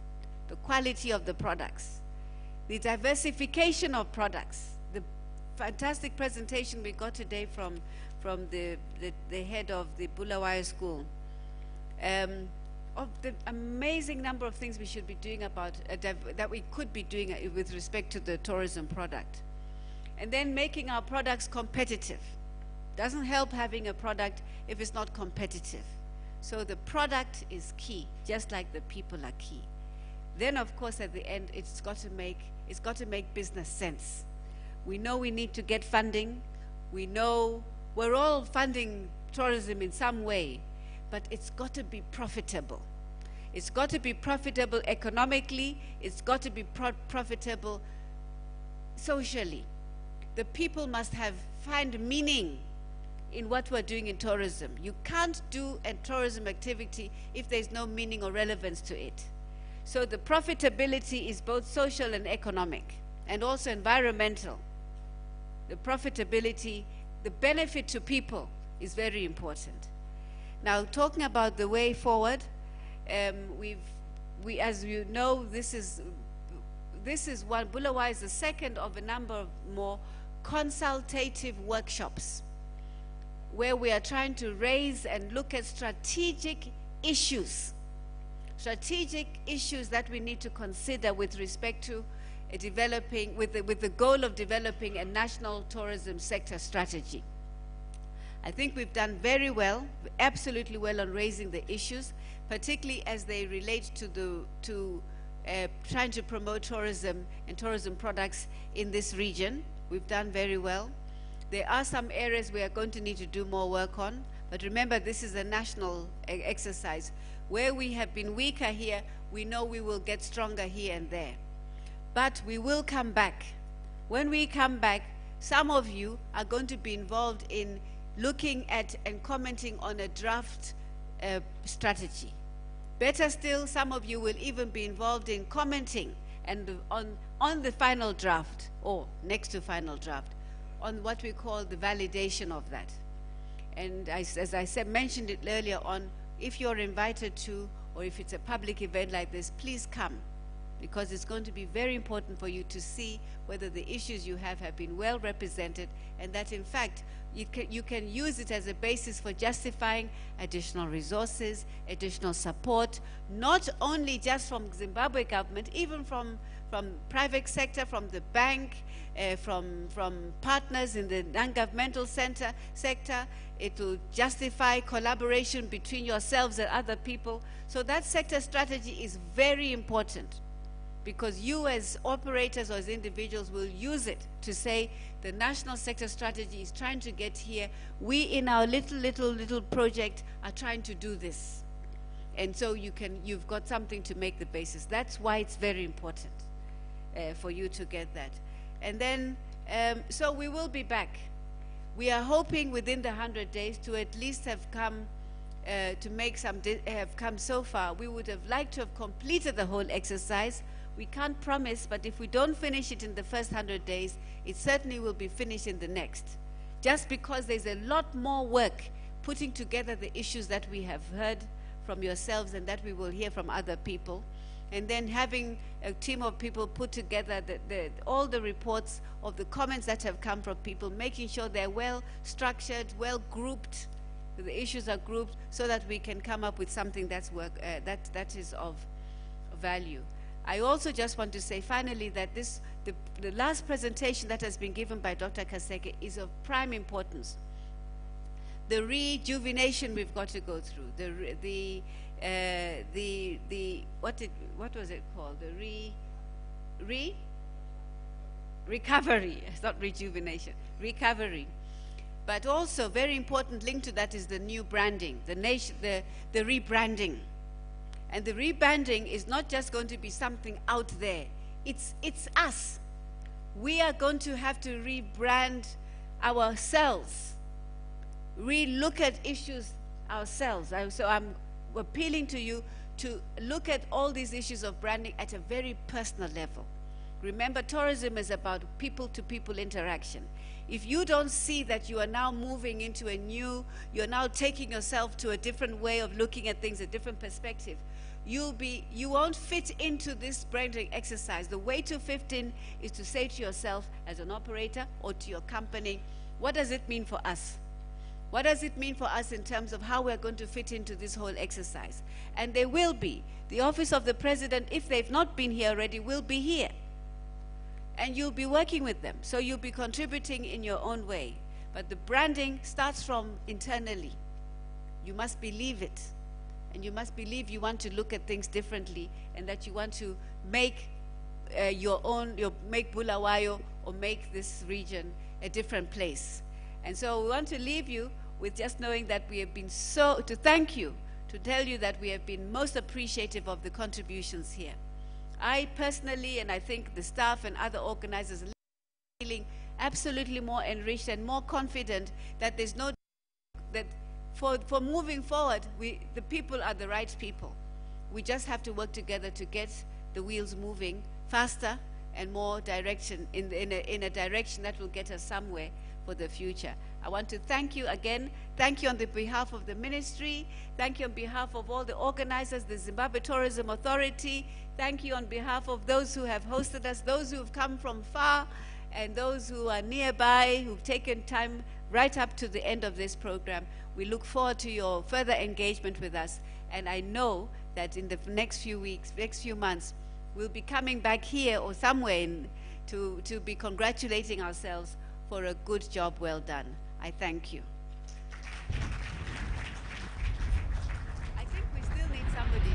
The quality of the products, the diversification of products. The fantastic presentation we got today from the head of the Bulawayo School, of the amazing number of things we should be doing about, that we could be doing with respect to the tourism product. And then making our products competitive. Doesn't help having a product if it's not competitive. So the product is key, just like the people are key. Then, of course, at the end, it's got to make business sense. We know we need to get funding. We know we're all funding tourism in some way, but it's got to be profitable. It's got to be profitable economically. It's got to be profitable socially. The people must find meaning in what we're doing in tourism. You can't do a tourism activity if there's no meaning or relevance to it. So the profitability is both social and economic, and also environmental. The profitability, the benefit to people is very important. Now, talking about the way forward, as you know, this is one, Bulawayo is the second of a number of more consultative workshops where we are trying to raise and look at strategic issues that we need to consider with respect to developing, with the goal of developing a national tourism sector strategy. I think we've done very well, absolutely well, on raising the issues, particularly as they relate to trying to promote tourism and tourism products in this region. We've done very well. There are some areas we are going to need to do more work on, but remember, this is a national exercise. Where we have been weaker here, we know we will get stronger here and there. But we will come back. When we come back, some of you are going to be involved in looking at and commenting on a draft strategy. Better still, some of you will even be involved in commenting and on the final draft, or next to final draft, on what we call the validation of that. And as I said, mentioned it earlier on, if you're invited to, or if it's a public event like this, please come, because it's going to be very important for you to see whether the issues you have been well represented, and that in fact you can use it as a basis for justifying additional resources, additional support, not only just from Zimbabwe government, even from private sector, from the bank, from partners in the non-governmental sector. It will justify collaboration between yourselves and other people. So that sector strategy is very important, because you as operators or as individuals will use it to say the national sector strategy is trying to get here. We in our little project are trying to do this. And so you've got something to make the basis. That's why it's very important for you to get that. And then, so we will be back. We are hoping within the 100 days to at least have come have come so far. We would have liked to have completed the whole exercise. We can't promise, but if we don't finish it in the first 100 days, it certainly will be finished in the next. Just because there's a lot more work putting together the issues that we have heard from yourselves and that we will hear from other people. And then having a team of people put together all the reports of the comments that have come from people, making sure they're well structured, well grouped, the issues are grouped, so that we can come up with something that is of value. I also just want to say finally that the last presentation that has been given by Dr. Kaseke is of prime importance. The rejuvenation we've got to go through, what was it called? The recovery. It's not rejuvenation, recovery. But also very important link to that is the new branding, the rebranding. And the rebranding is not just going to be something out there. It's us. We are going to have to rebrand ourselves, re-look at issues ourselves. So I'm appealing to you to look at all these issues of branding at a very personal level. Remember, tourism is about people-to-people interaction. If you don't see that you are now moving into you're now taking yourself to a different way of looking at things, a different perspective, you won't fit into this branding exercise. The way to fit in is to say to yourself as an operator or to your company, what does it mean for us? What does it mean for us in terms of how we're going to fit into this whole exercise? And they will be. The Office of the President, if they've not been here already, will be here. And you'll be working with them. So you'll be contributing in your own way. But the branding starts from internally. You must believe it. And you must believe you want to look at things differently and that you want to make make Bulawayo or make this region a different place. And so we want to leave you with just knowing that we have been to thank you, to tell you that we have been most appreciative of the contributions here. I personally, and I think the staff and other organizers, are feeling absolutely more enriched and more confident that there's no, that for moving forward, the people are the right people. We just have to work together to get the wheels moving faster and more direction, in a direction that will get us somewhere for the future. I want to thank you again. Thank you on the behalf of the ministry. Thank you on behalf of all the organizers, the Zimbabwe Tourism Authority. Thank you on behalf of those who have hosted us, those who have come from far, and those who are nearby, who've taken time right up to the end of this program. We look forward to your further engagement with us. And I know that in the next few weeks, next few months, we'll be coming back here or somewhere to be congratulating ourselves for a good job well done. I thank you. I think we still need somebody.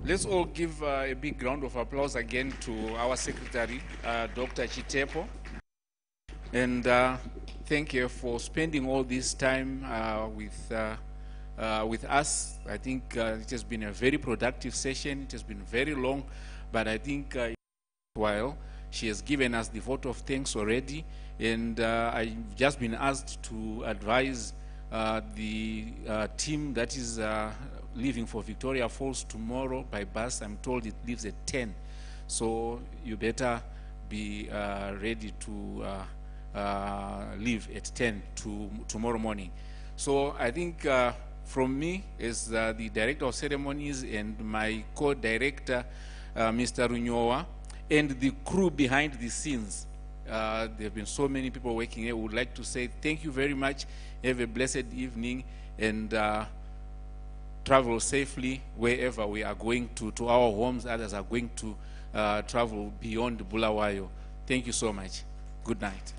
Let's all give a big round of applause again to our secretary, Dr. Chitepo. And thank you for spending all this time with us. I think it has been a very productive session. It has been very long, but I think while she has given us the vote of thanks already, and I've just been asked to advise the team that is leaving for Victoria Falls tomorrow by bus. I'm told it leaves at 10, so you better be ready to leave at 10 tomorrow morning. So I think from me as the director of ceremonies and my co-director, Mr. Runyowa, and the crew behind the scenes, there have been so many people working here. We would like to say thank you very much. Have a blessed evening, and travel safely wherever we are going to our homes. Others are going to travel beyond Bulawayo. Thank you so much. Good night.